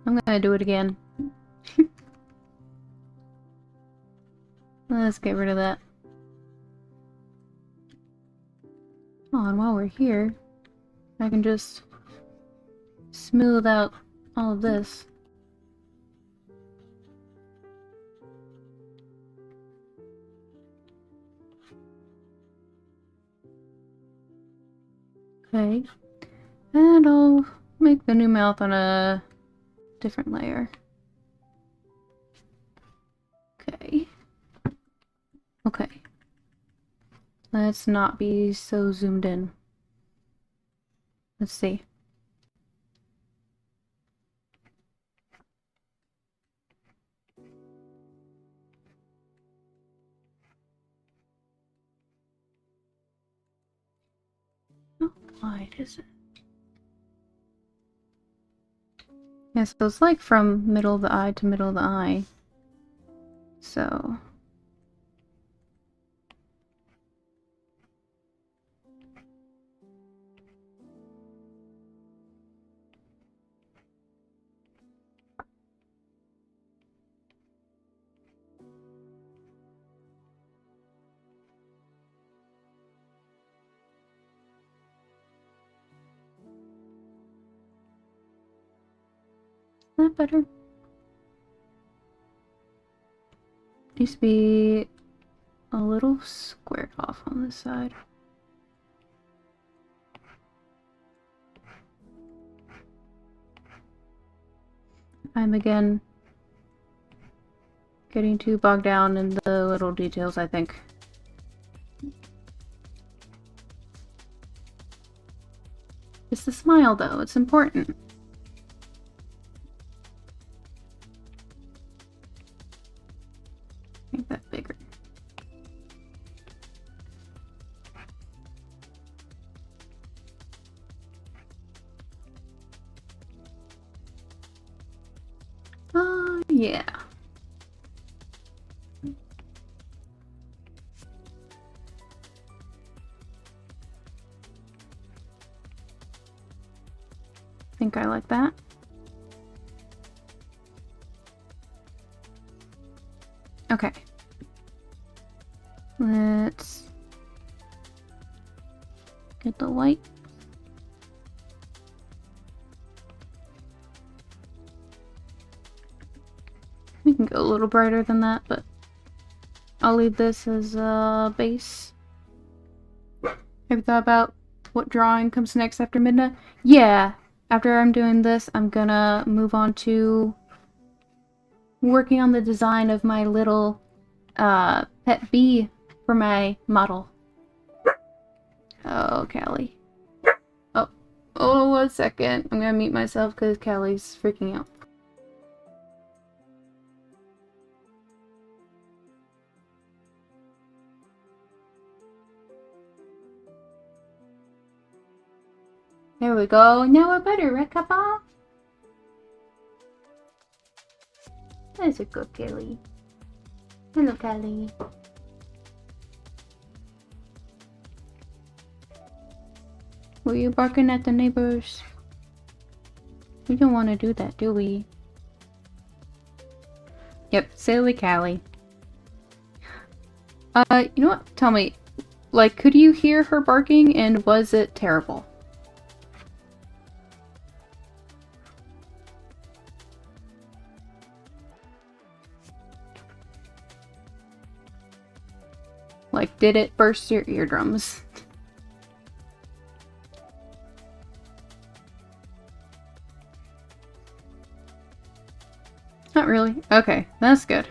Speaker 1: I'm gonna do it again. Let's get rid of that. Oh, and while we're here, I can just smooth out all of this. Okay, and I'll make the new mouth on a different layer. Okay. Okay. Let's not be so zoomed in. Let's see. How wide is it? Yeah, so it's like from middle of the eye to middle of the eye. So... that better? Needs to be a little squared off on this side. I'm again getting too bogged down in the little details, I think. It's the smile though, it's important. Make that bigger. Yeah. Think I like that. Okay. Let's get the white. We can go a little brighter than that, but I'll leave this as a base. Have you thought about what drawing comes next after Midna? Yeah, after I'm doing this, I'm gonna move on to working on the design of my little pet bee for my model. Oh, Callie. Oh, 1 second. I'm gonna mute myself because Callie's freaking out. There we go. Now we're better, right, Kappa? That's a good Callie. Hello, Callie. Were you barking at the neighbors? We don't want to do that, do we? Yep, silly Callie. You know what? Tell me, like, could you hear her barking and was it terrible? Like, did it burst your eardrums? Not really. Okay, that's good.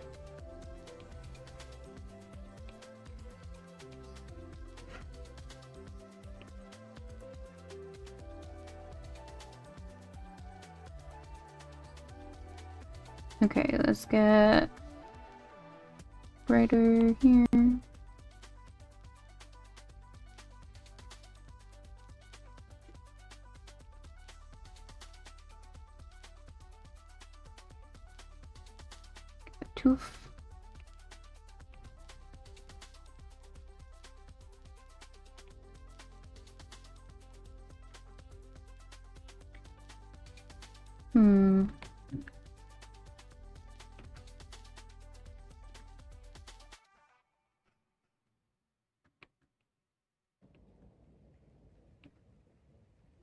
Speaker 1: Okay, let's get brighter here. Tooth.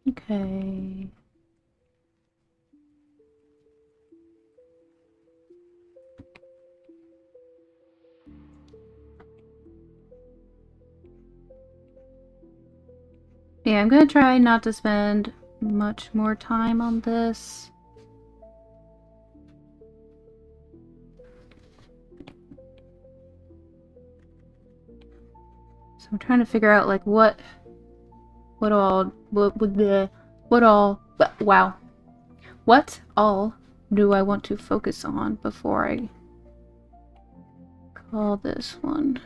Speaker 1: Okay. Yeah, I'm gonna try not to spend much more time on this. So I'm trying to figure out like what all do I want to focus on before I call this one?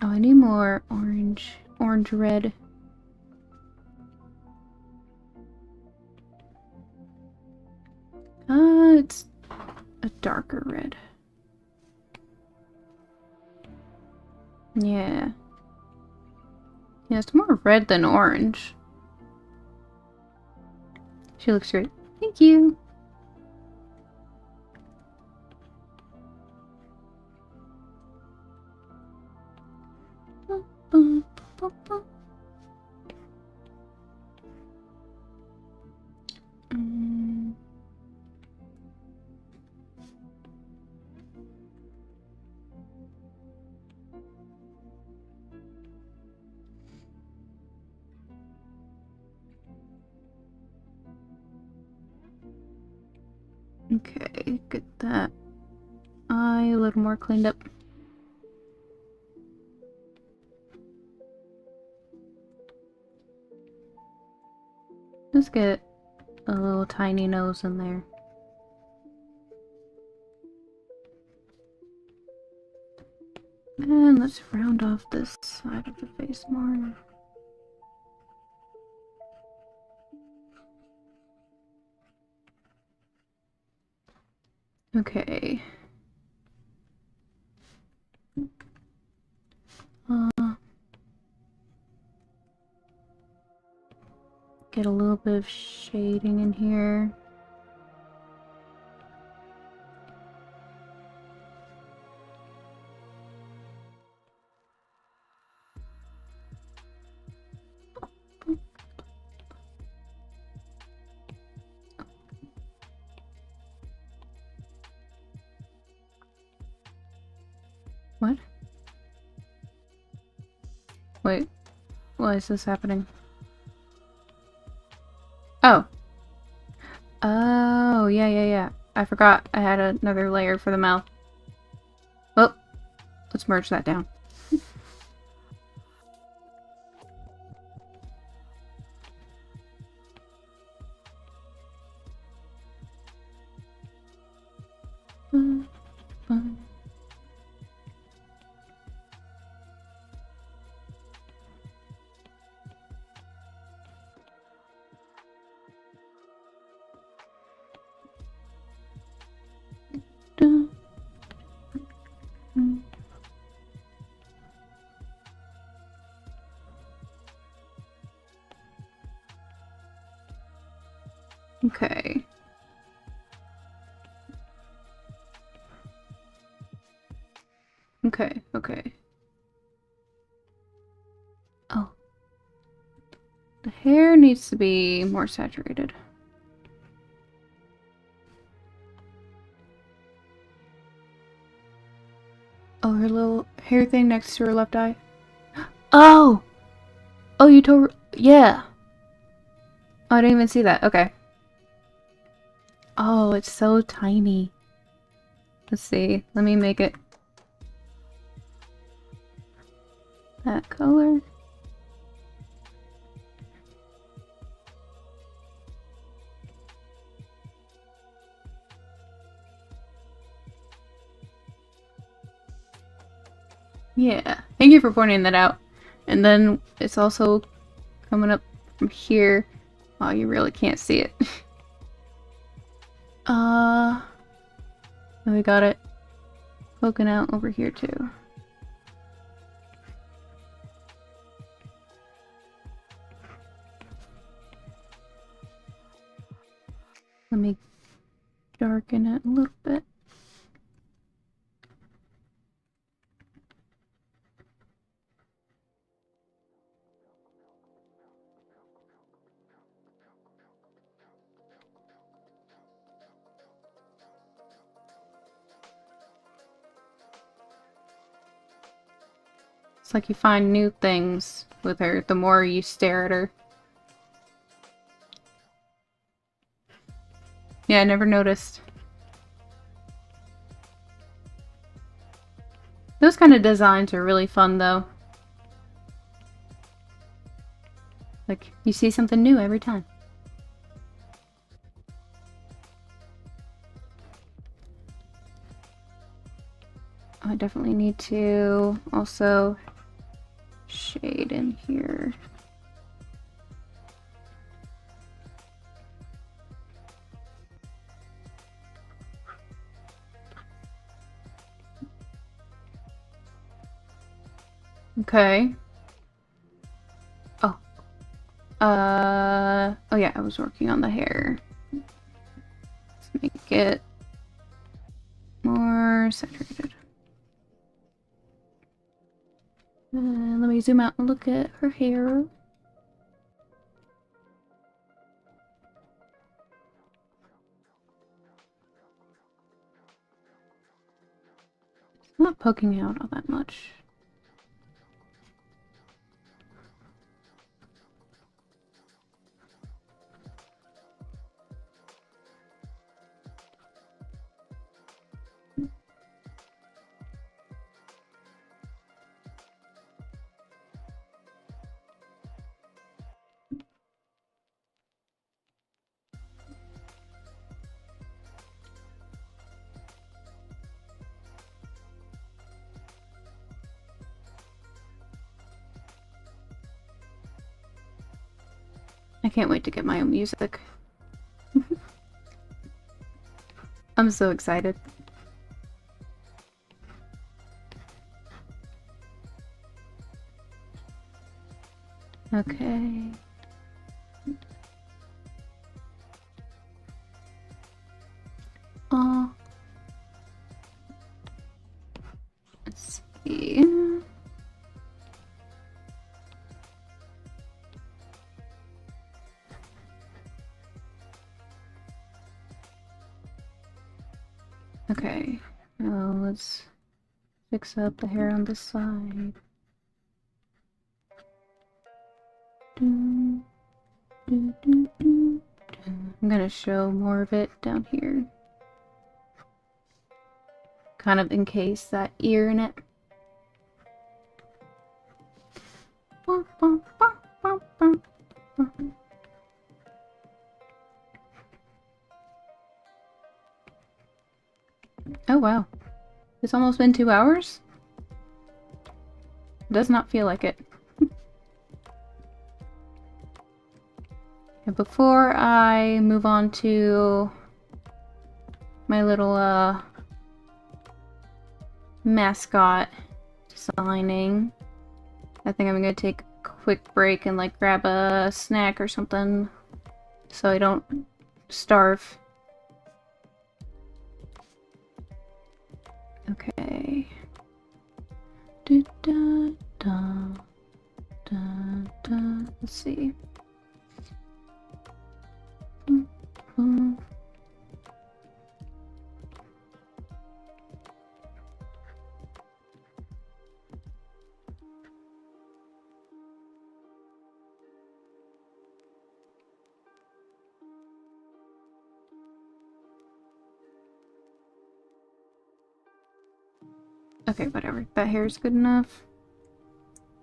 Speaker 1: Oh, I need more orange red. It's a darker red. Yeah. Yeah, it's more red than orange. She looks great. Thank you. Okay, get that eye a little more cleaned up. Just get a little tiny nose in there. And let's round off this side of the face more. Okay. Get a little bit of shading in here. What? Wait, why is this happening? Oh. Oh, yeah. I forgot I had another layer for the mouth. Well, let's merge that down. Okay. Okay. Oh. The hair needs to be more saturated. Oh, her little hair thing next to her left eye. Oh! Oh, you told her. Yeah. Oh, I didn't even see that. Okay. Oh, it's so tiny. Let's see. Let me make it that color. Yeah. Thank you for pointing that out. And then it's also coming up from here. Oh, you really can't see it. And we got it poking out over here too. Let me darken it a little bit. It's like you find new things with her the more you stare at her. Yeah, I never noticed. Those kind of designs are really fun though. Like, you see something new every time. I definitely need to also shade in here. Okay. Oh. Oh yeah, I was working on the hair. Let's make it more saturated. Let me zoom out and look at her hair. It's not poking out all that much. I can't wait to get my own music. I'm so excited. Okay. Let's see. Okay, now let's fix up the hair on this side. I'm gonna show more of it down here. Kind of encase that ear in it. Oh wow. It's almost been 2 hours? Does not feel like it. And before I move on to my little mascot designing, I think I'm gonna take a quick break and like grab a snack or something so I don't starve. Okay. Let's see. Okay, whatever. That hair is good enough.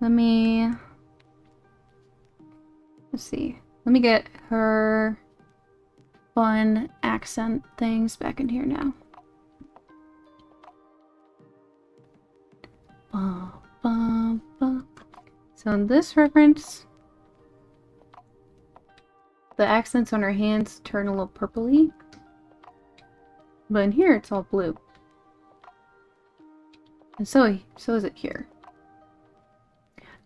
Speaker 1: Let's see. Let me get her fun accent things back in here now. So in this reference, the accents on her hands turn a little purpley. But in here, it's all blue. And so is it here.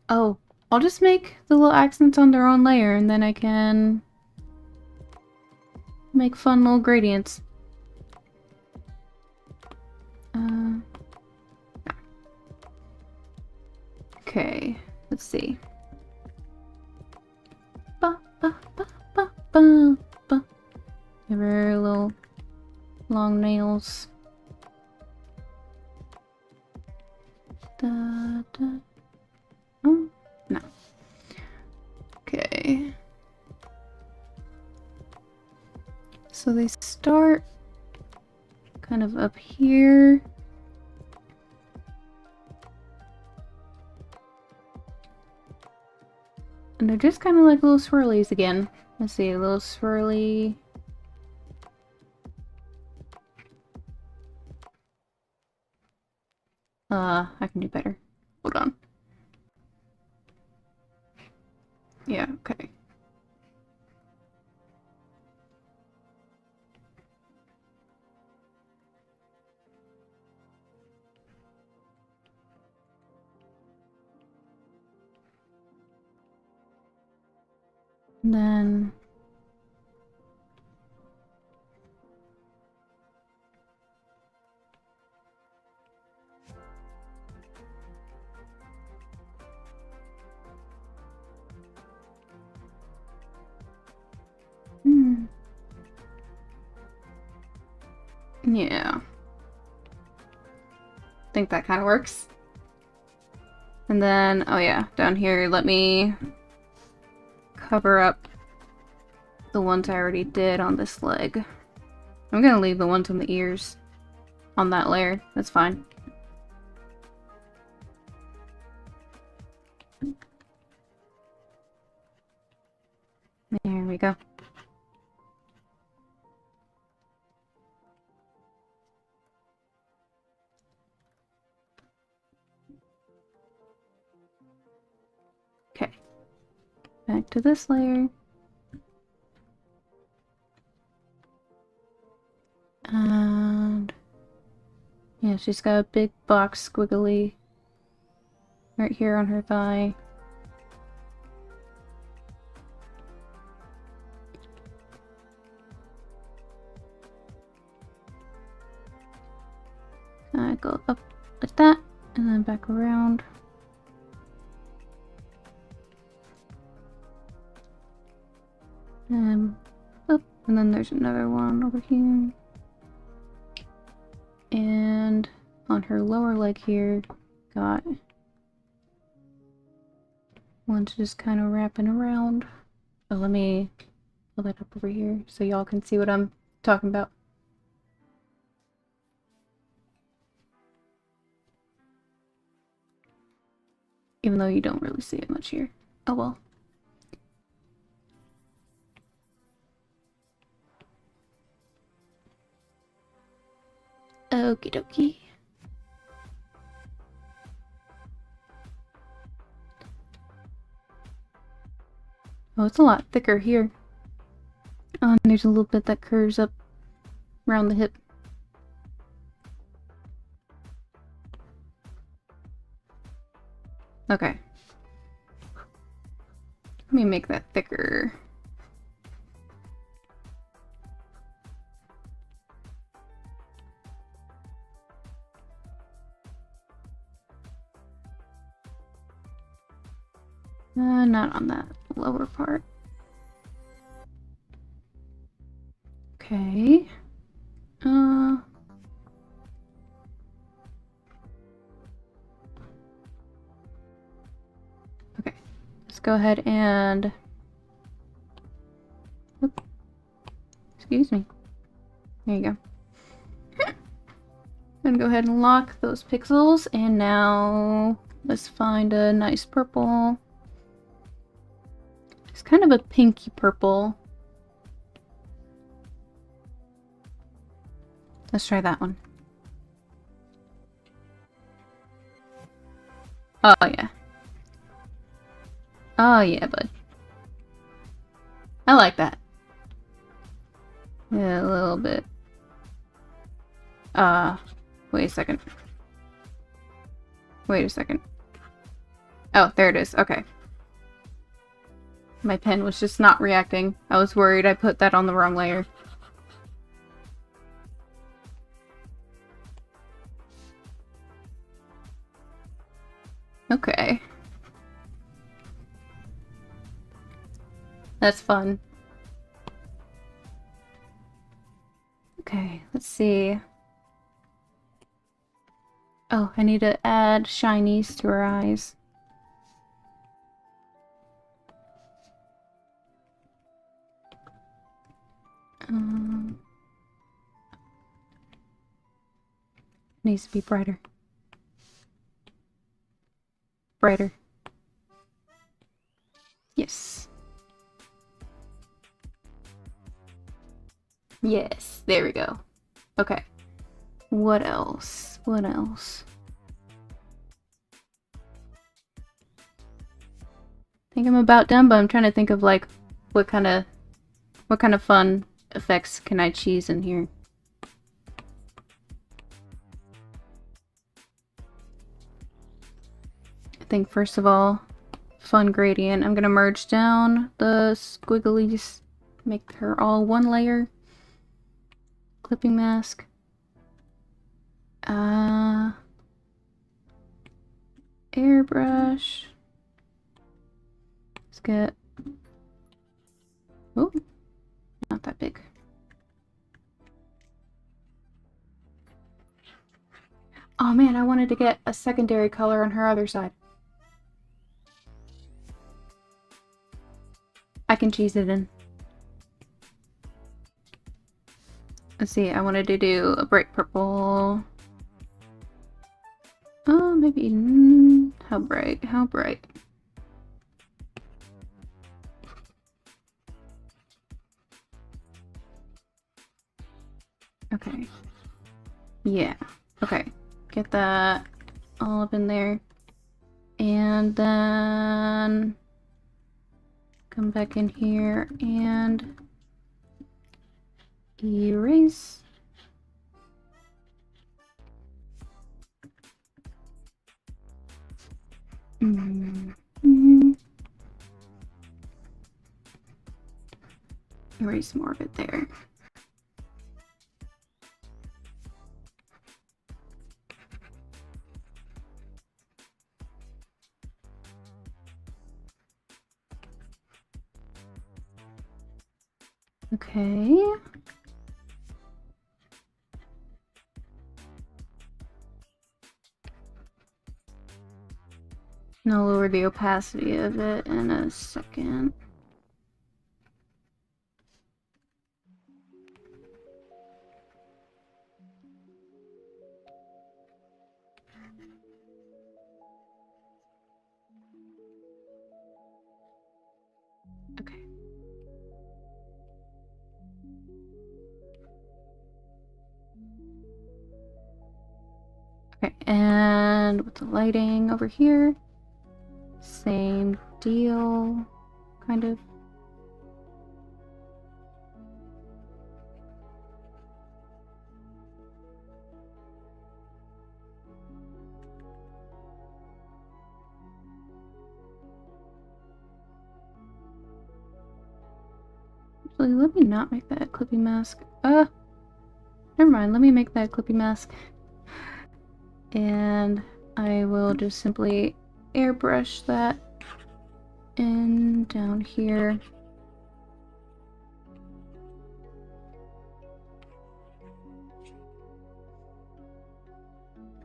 Speaker 1: Oh, I'll just make the little accents on their own layer and then I can make fun little gradients. Okay, let's see. Give her little long nails. Oh, no. Okay. So they start kind of up here. And they're just kind of like little swirlies again. Let's see, a little swirly. I can do better. Hold on. Yeah, okay. And then yeah. I think that kind of works. And then, oh yeah, down here, let me cover up the ones I already did on this leg. I'm gonna leave the ones on the ears on that layer. That's fine. There we go. Okay. Back to this layer. Yeah, she's got a big box squiggly right here on her thigh. I go up like that, and then back around. Up, and then there's another one over here. And on her lower leg here, got one just kind of wrapping around. Oh, let me pull that up over here so y'all can see what I'm talking about. Even though you don't really see it much here. Oh well. Okie dokie. Oh, it's a lot thicker here. And there's a little bit that curves up around the hip. Okay. Let me make that thicker. Not on that lower part. Okay. Okay. Let's go ahead and... Oop. Excuse me. There you go. I'm gonna go ahead and lock those pixels, and now let's find a nice purple. It's kind of a pinky purple. Let's try that one. Oh yeah. Oh yeah, bud. I like that. Yeah, a little bit. Wait a second. Wait a second. Oh, there it is. Okay. My pen was just not reacting. I was worried I put that on the wrong layer. Okay. That's fun. Okay, let's see. Oh, I need to add shinies to her eyes. Needs to be brighter. Brighter. Yes. Yes, there we go. Okay. What else? What else? I think I'm about done, but I'm trying to think of like what kind of fun effects can I cheese in here? I think first of all, fun gradient. I'm gonna merge down the squigglies, make her all one layer. Clipping mask. Airbrush. Let's get... Oh, not that big. Oh man, I wanted to get a secondary color on her other side. I can cheese it in. Let's see, I wanted to do a bright purple. Oh, maybe... how bright? How bright? Okay. Yeah. Okay. Get that all up in there. And then... come back in here and... erase. Erase more of it there. Okay. And I'll lower the opacity of it in a second. Okay. Okay, and with the lighting over here, same deal, kind of. Actually, let me not make that clippy mask. Never mind, let me make that clippy mask. And I will just simply airbrush that in down here.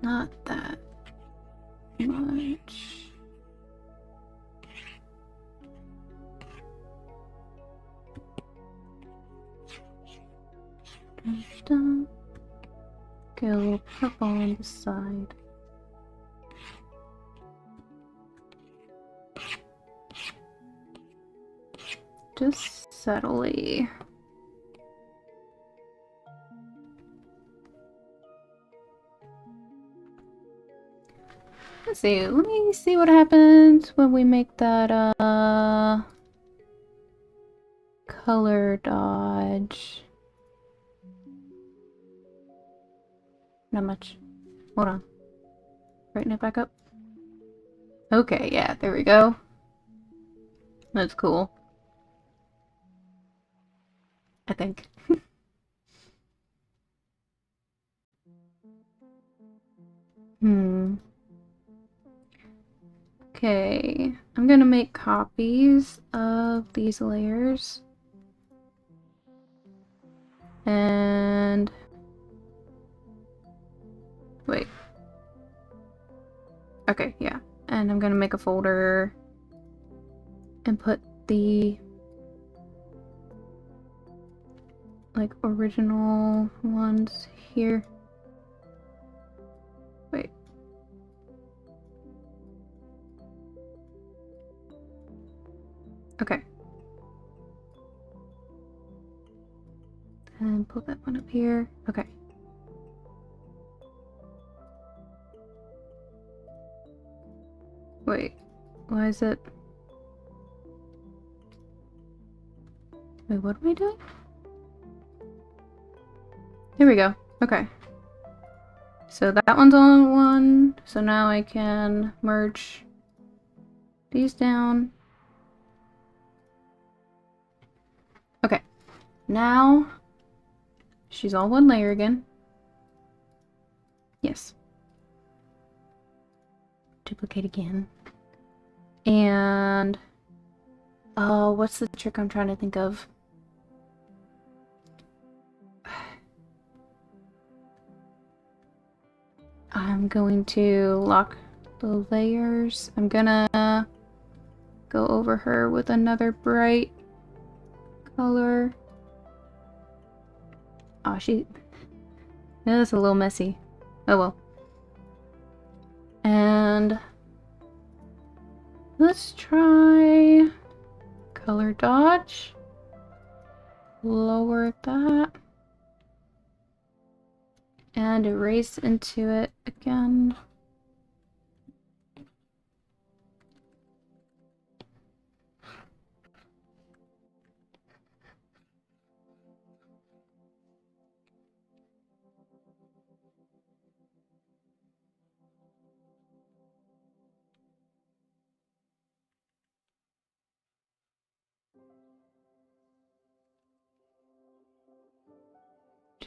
Speaker 1: Not that much. Dun. Okay, a little purple on the side. Just subtly. Let's see, let me see what happens when we make that, color dodge. Not much. Hold on. Brighten it back up. Okay, yeah, there we go. That's cool. I think. Okay, I'm gonna make copies of these layers. And... wait. Okay, yeah. And I'm gonna make a folder and put the like original ones here. Wait. Okay. And put that one up here. Okay. Wait. Why is it... wait, what am I doing? There we go. Okay. So that one's on one. So now I can merge these down. Okay. Now she's all one layer again. Yes. Duplicate again. And oh, what's the trick I'm trying to think of? I'm going to lock the layers. I'm gonna go over her with another bright color. Oh, that's a little messy. Oh well. And let's try color dodge. Lower that. And erase into it again.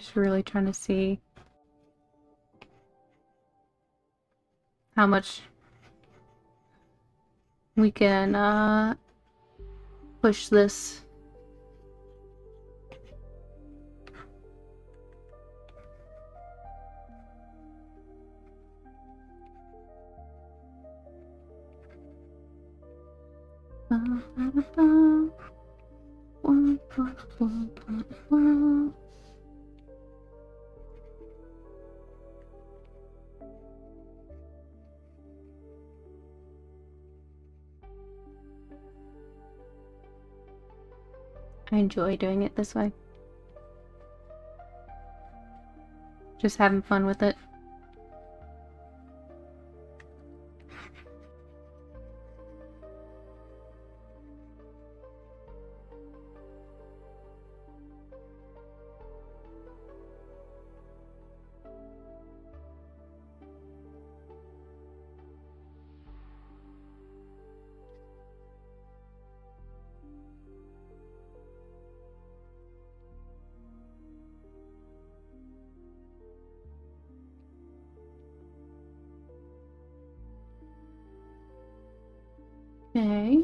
Speaker 1: Just really trying to see how much we can push this. I enjoy doing it this way. Just having fun with it. Okay.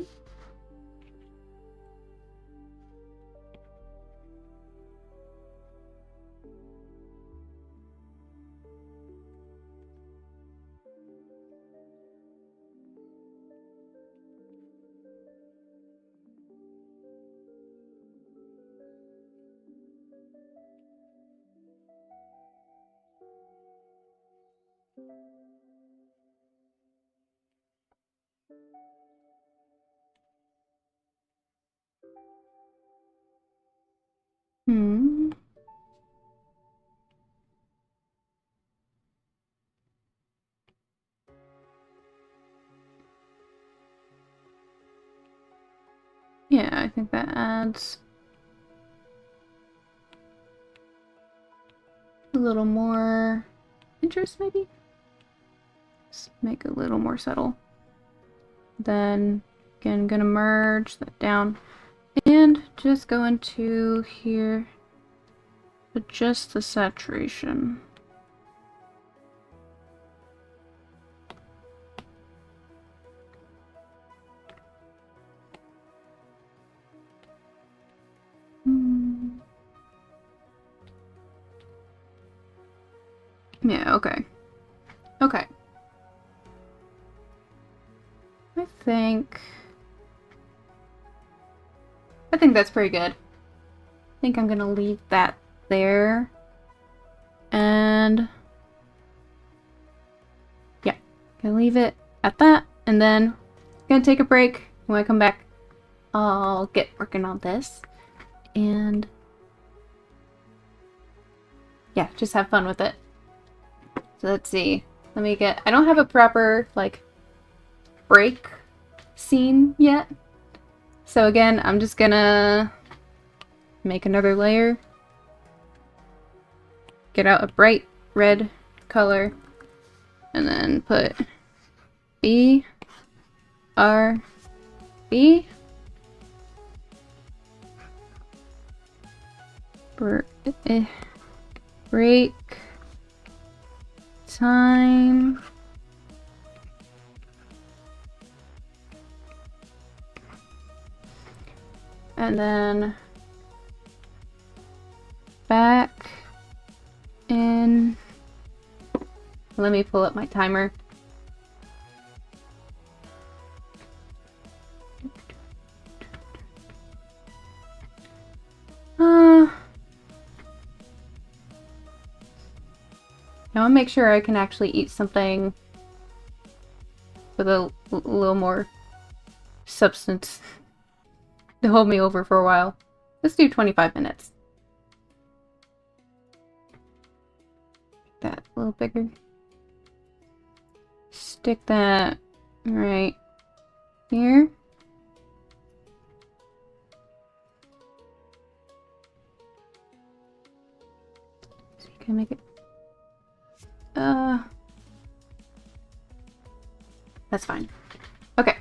Speaker 1: Hmm. Yeah, I think that adds a little more interest, maybe? Just make it a little more subtle. Then, again, gonna merge that down. And just go into here, adjust the saturation. Yeah, okay. Okay. I think that's pretty good. I think I'm gonna leave that there. And yeah, gonna leave it at that. And then gonna take a break. When I come back, I'll get working on this. And yeah, just have fun with it. So let's see. Let me get, I don't have a proper like break scene yet. So again, I'm just gonna make another layer. Get out a bright red color. And then put B, R, B. Break time. And then back in. Let me pull up my timer. I want to make sure I can actually eat something with a little more substance to hold me over for a while. Let's do 25 minutes. Make that a little bigger. Stick that right here. So you can make it. That's fine. Okay.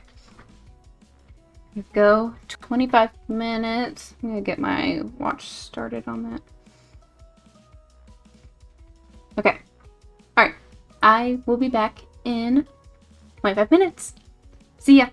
Speaker 1: Here we go. 25 minutes. I'm gonna get my watch started on that. Okay. Alright. I will be back in 25 minutes. See ya.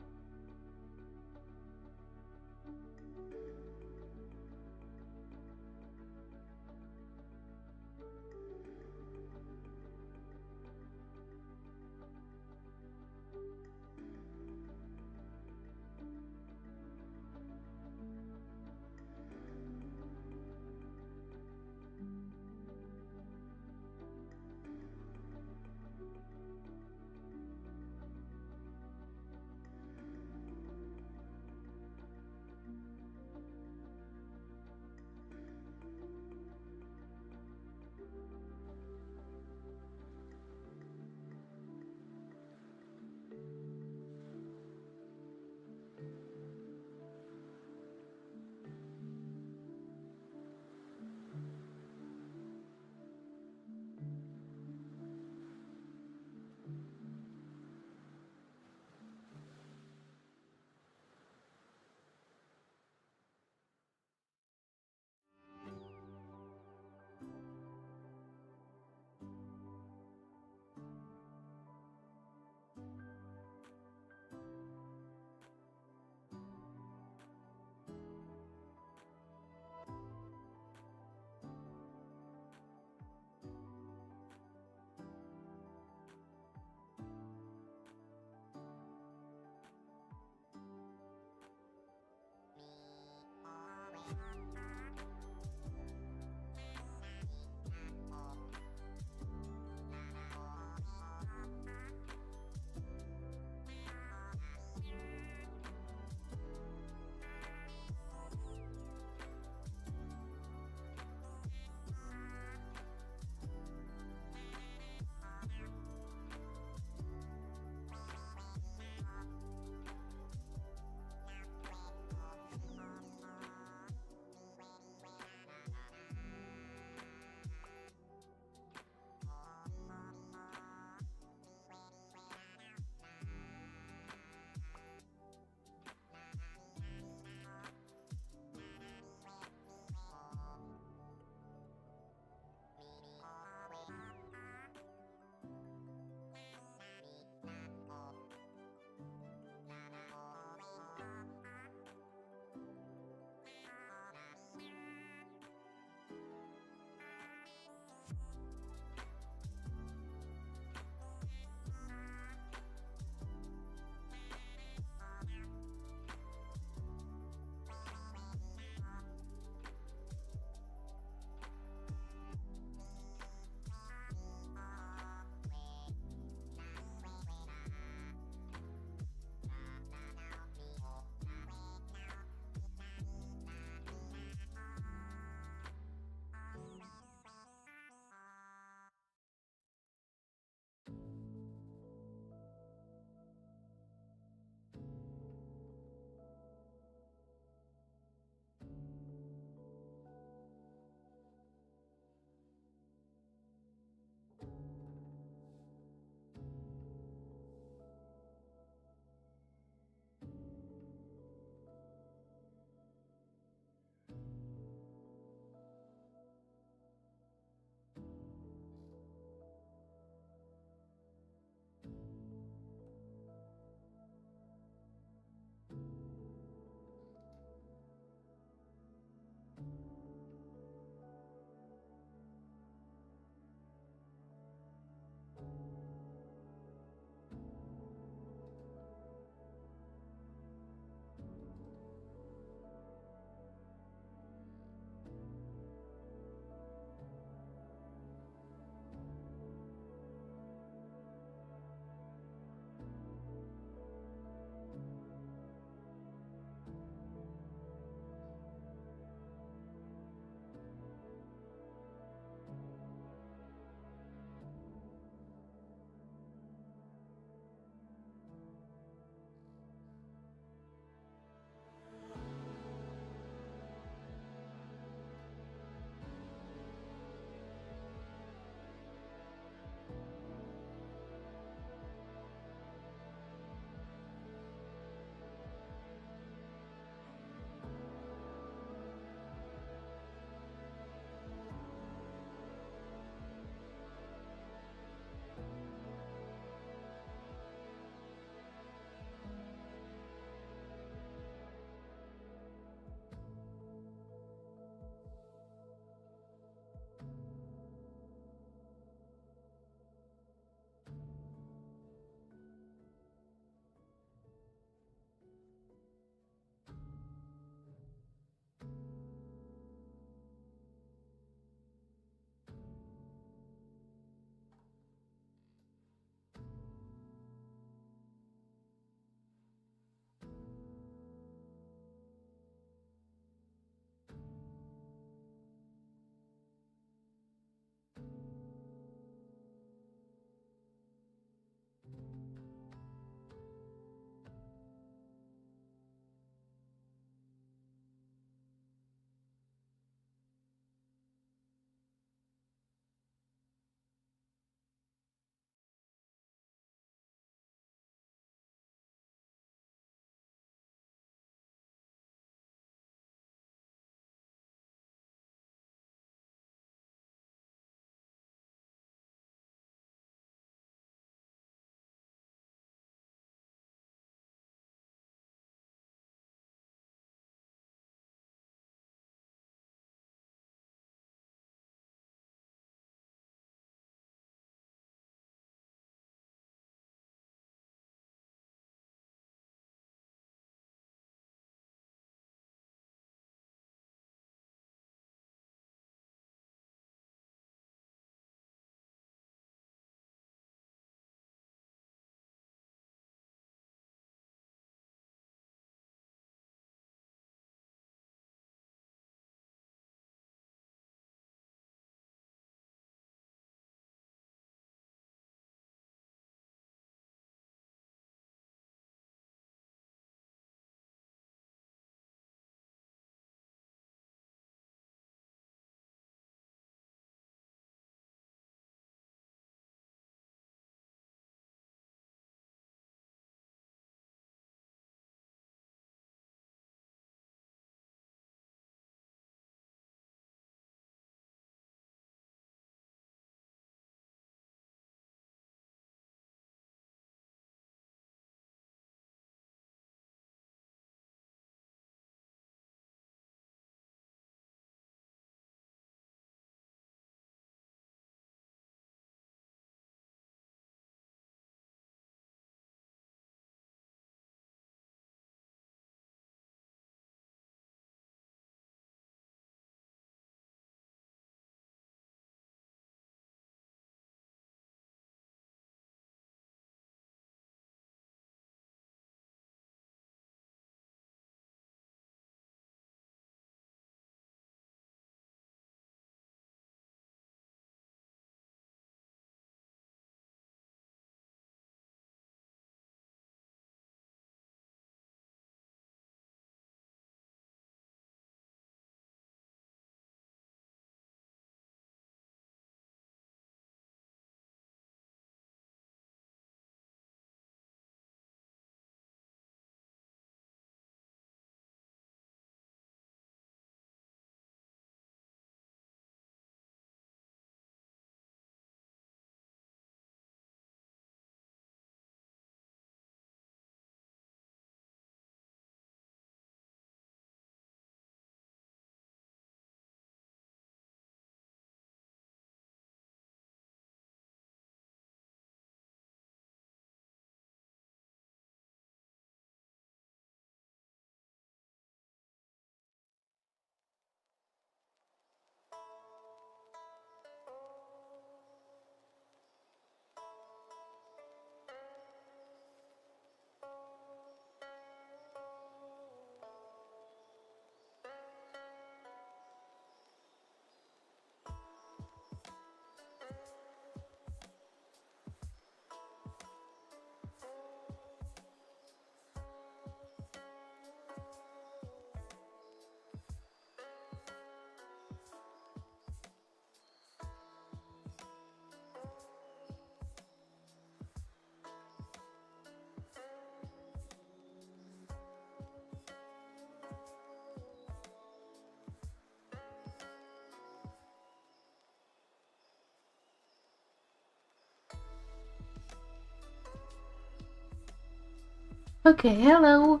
Speaker 1: Okay, hello.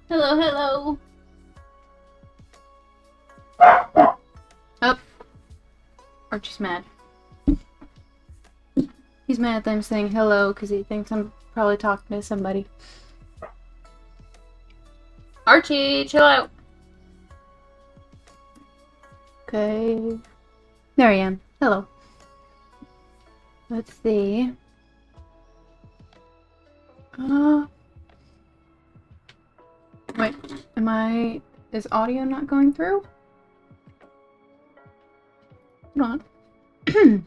Speaker 1: Hello, hello. Oh. Archie's mad. He's mad that I'm saying hello because he thinks I'm probably talking to somebody. Archie, chill out. Okay. There I am. Hello. Let's see. Wait, is audio not going through? Hold on.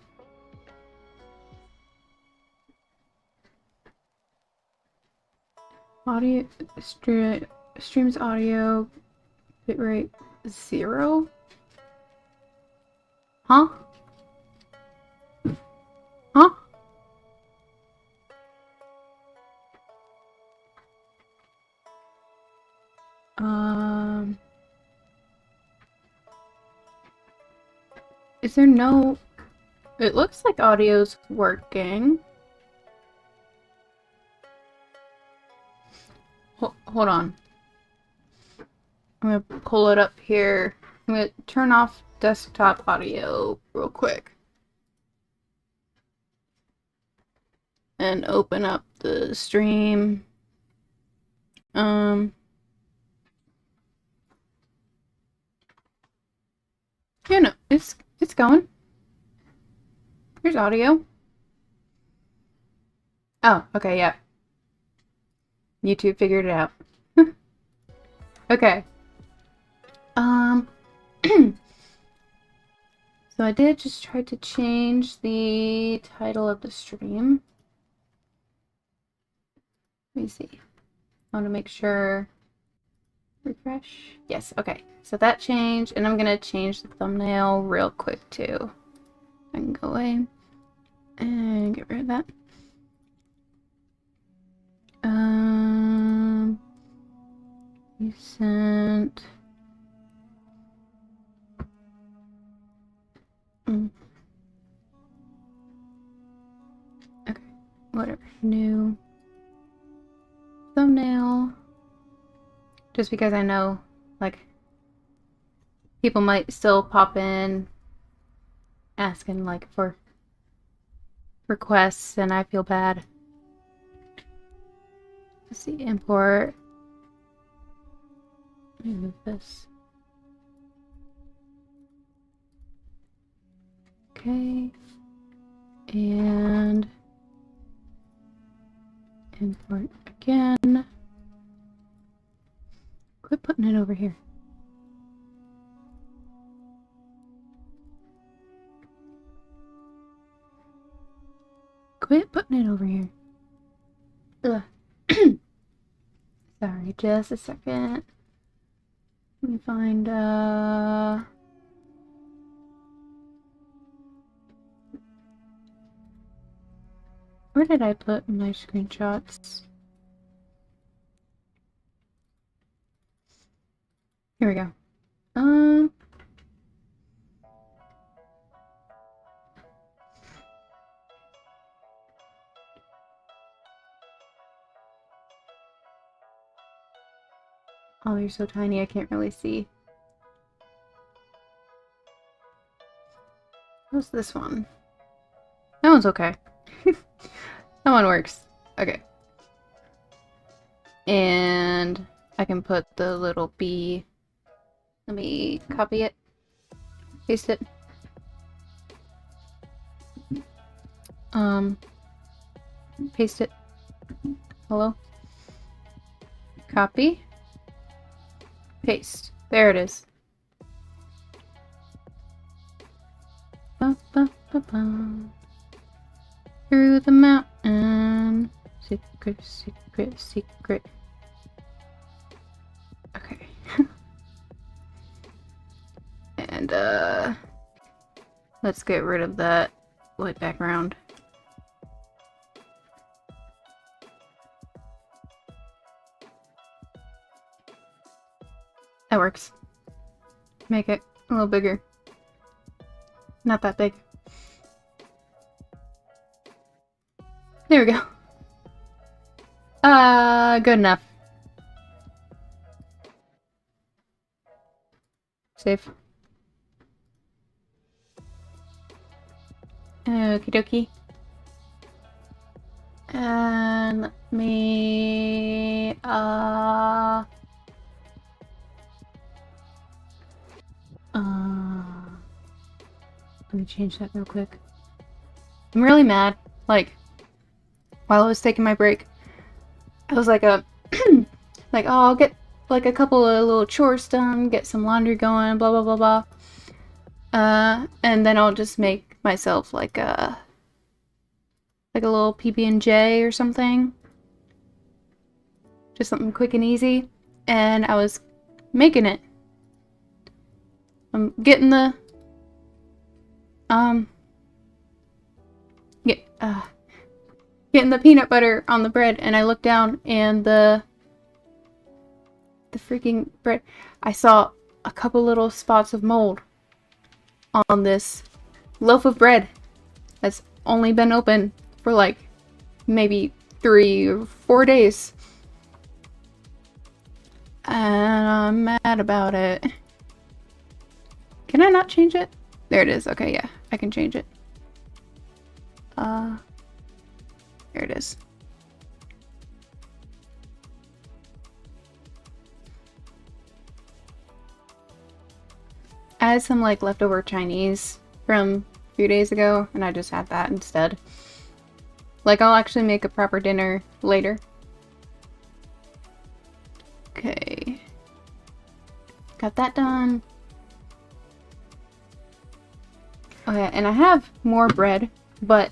Speaker 1: Audio, streams audio, bitrate 0? Huh? Huh? Is there no... It looks like audio's working. Hold on. I'm gonna pull it up here. I'm gonna turn off desktop audio real quick. And open up the stream. Yeah, no, it's going. Here's audio. Oh, okay, yeah. YouTube figured it out. Okay. So I did just try to change the title of the stream. Let me see. I want to make sure. Refresh. Yes, okay. So that changed, and I'm gonna change the thumbnail real quick too. I can go away and get rid of that. Recent. Okay, whatever. New thumbnail. Just because I know, like, people might still pop in asking, like, for requests, and I feel bad. Let's see, import. Let me move this. Okay. And import again. Quit putting it over here. Quit putting it over here. Ugh. Sorry, just a second. Let me find, where did I put my screenshots? Here we go. Oh, you're so tiny, I can't really see. What's this one? That one's okay. That one works. Okay. And I can put the little bee. Let me copy it. Paste it. Paste it. Hello? Copy. Paste. There it is. Ba, ba, ba, ba. Through the mountain. Secret, secret, secret. Okay. And, let's get rid of that white background. That works. Make it a little bigger. Not that big. There we go. Good enough. Save. Okie dokie. And let me, let me change that real quick. I'm really mad. Like, while I was taking my break, I was like, like, oh, I'll get like a couple of little chores done, get some laundry going, blah, blah, blah, blah. And then I'll just make myself like a little PB&J or something. Just something quick and easy. And I was making it. I'm getting the getting the peanut butter on the bread, and I looked down and the freaking bread, I saw a couple little spots of mold on this loaf of bread that's only been open for like maybe 3 or 4 days. And I'm mad about it. Can I not change it? There it is. Okay, yeah, I can change it. There it is. I had some like leftover Chinese from a few days ago, and I just had that instead. Like, I'll actually make a proper dinner later. Okay. Got that done. Okay, and I have more bread, but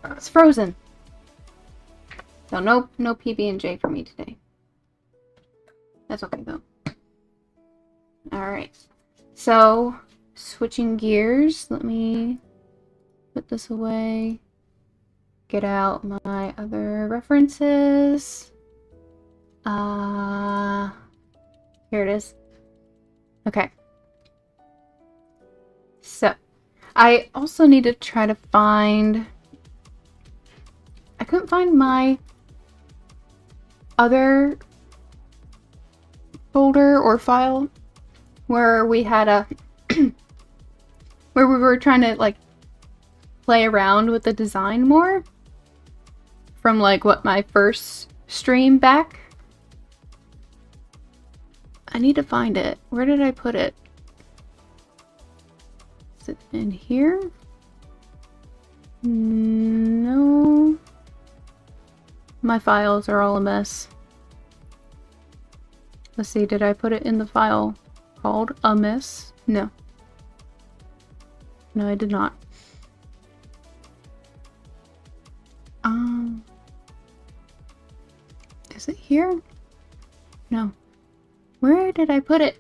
Speaker 1: it's frozen. So no PB&J for me today. That's okay though. Alright. So, switching gears, let me put this away. Get out my other references. Here it is. Okay. So, I also need to try to find... I couldn't find my other folder or file where we had a... where we were trying to, like, play around with the design more. From, like, what, my first stream back? I need to find it. Where did I put it? Is it in here? No. My files are all a mess. Let's see, did I put it in the file called a mess? No. No, I did not. Is it here? No. Where did I put it?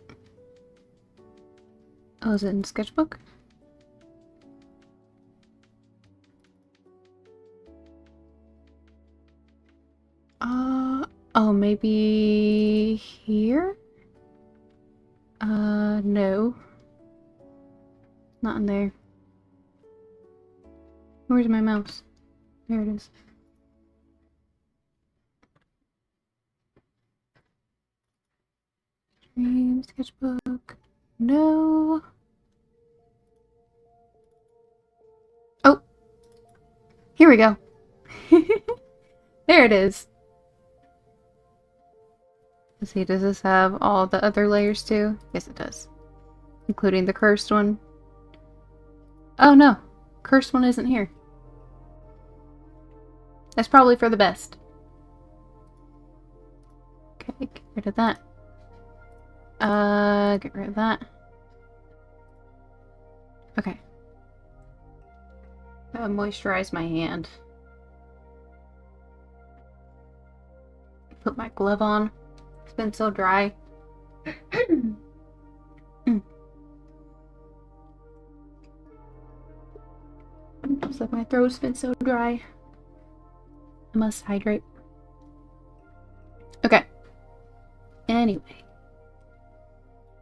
Speaker 1: Oh, is it in Sketchbook? Oh, maybe here? No. Not in there. Where's my mouse? There it is. Stream, Sketchbook. No. Oh! Here we go. There it is. Let's see, does this have all the other layers too? Yes, it does. Including the cursed one. Oh no, cursed one isn't here. That's probably for the best. Okay, get rid of that. Get rid of that. Okay. Gotta moisturize my hand. Put my glove on. It's been so dry. Looks like my throat's been so dry. I must hydrate. Okay. Anyway.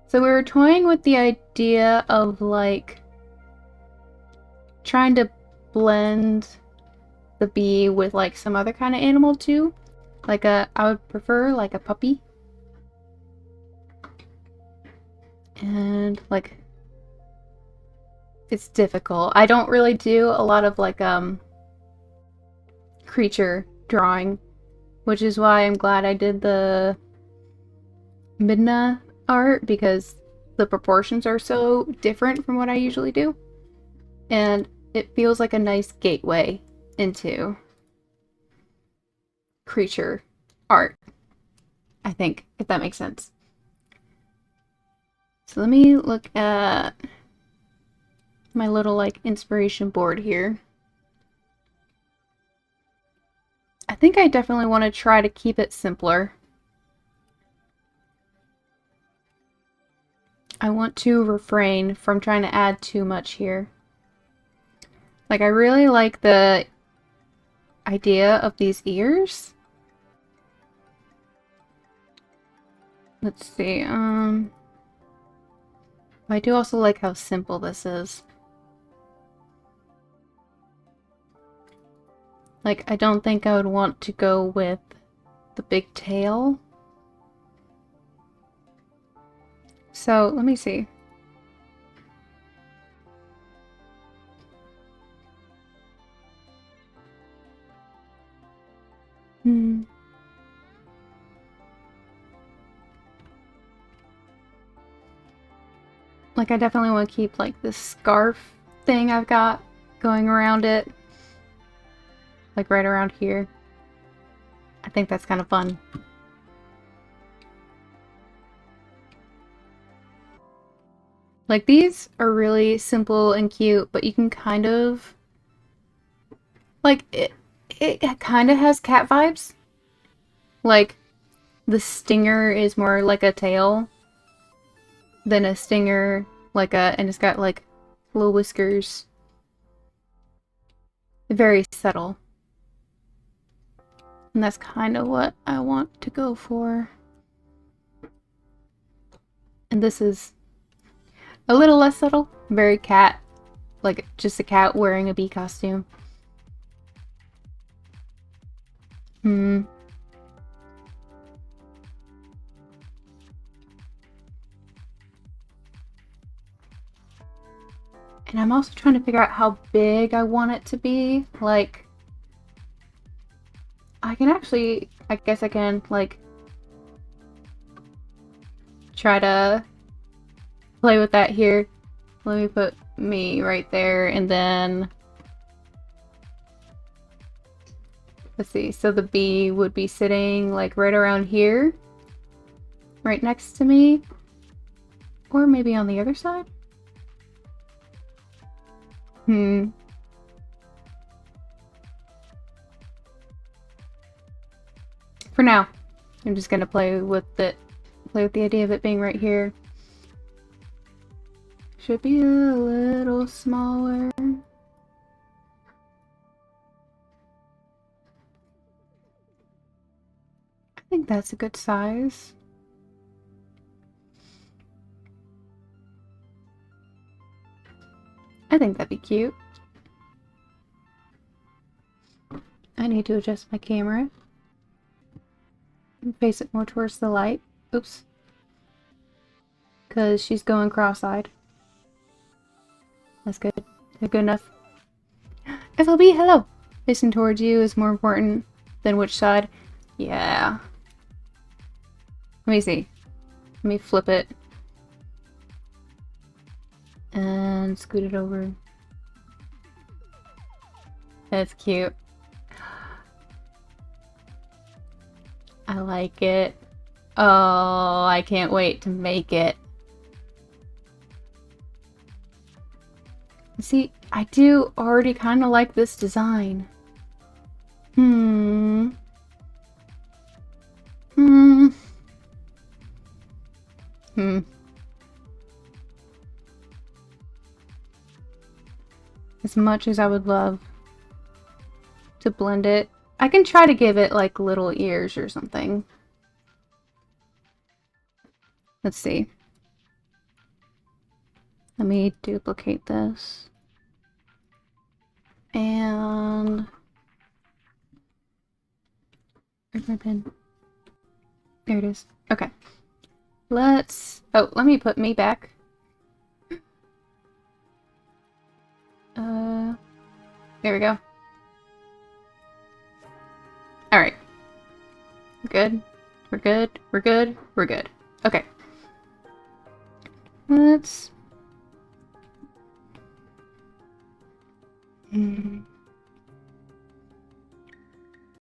Speaker 1: So we were toying with the idea of like trying to blend the bee with like some other kind of animal too. Like I would prefer like a puppy. And like, it's difficult. I don't really do a lot of like creature drawing, which is why I'm glad I did the Midna art, because the proportions are so different from what I usually do. And it feels like a nice gateway into creature art, I think, if that makes sense. So let me look at my little like inspiration board here. I think I definitely want to try to keep it simpler. I want to refrain from trying to add too much here. Like, I really like the idea of these ears. Let's see, I do also like how simple this is. Like, I don't think I would want to go with the big tail. So, let me see. Like, I definitely want to keep, like, this scarf thing I've got going around it. Like, right around here. I think that's kind of fun. Like, these are really simple and cute, but you can kind of... Like, it kind of has cat vibes. Like, the stinger is more like a tail than a stinger, like a... And it's got, like, little whiskers. Very subtle. And that's kind of what I want to go for. And this is a little less subtle. Very cat. Like, just a cat wearing a bee costume. And I'm also trying to figure out how big I want it to be. Like, I can actually, I guess I can, like, try to play with that here. Let me put me right there, and then... Let's see, so the bee would be sitting, like, right around here. Right next to me. Or maybe on the other side? For now, I'm just gonna play with it. Play with the idea of it being right here. Should be a little smaller. I think that's a good size. I think that'd be cute. I need to adjust my camera. Face it more towards the light. Oops. Because she's going cross-eyed. That's good. Good enough. FLB, hello! Facing towards you is more important than which side. Yeah. Let me see. Let me flip it. And scoot it over. That's cute. I like it. Oh, I can't wait to make it. See, I do already kind of like this design. As much as I would love to blend it, I can try to give it like little ears or something. Let's see. Let me duplicate this. And my pen? There it is. Okay. Let's... Oh, let me put me back. There we go. Alright. Good. We're good. We're good. We're good. Okay. Let's...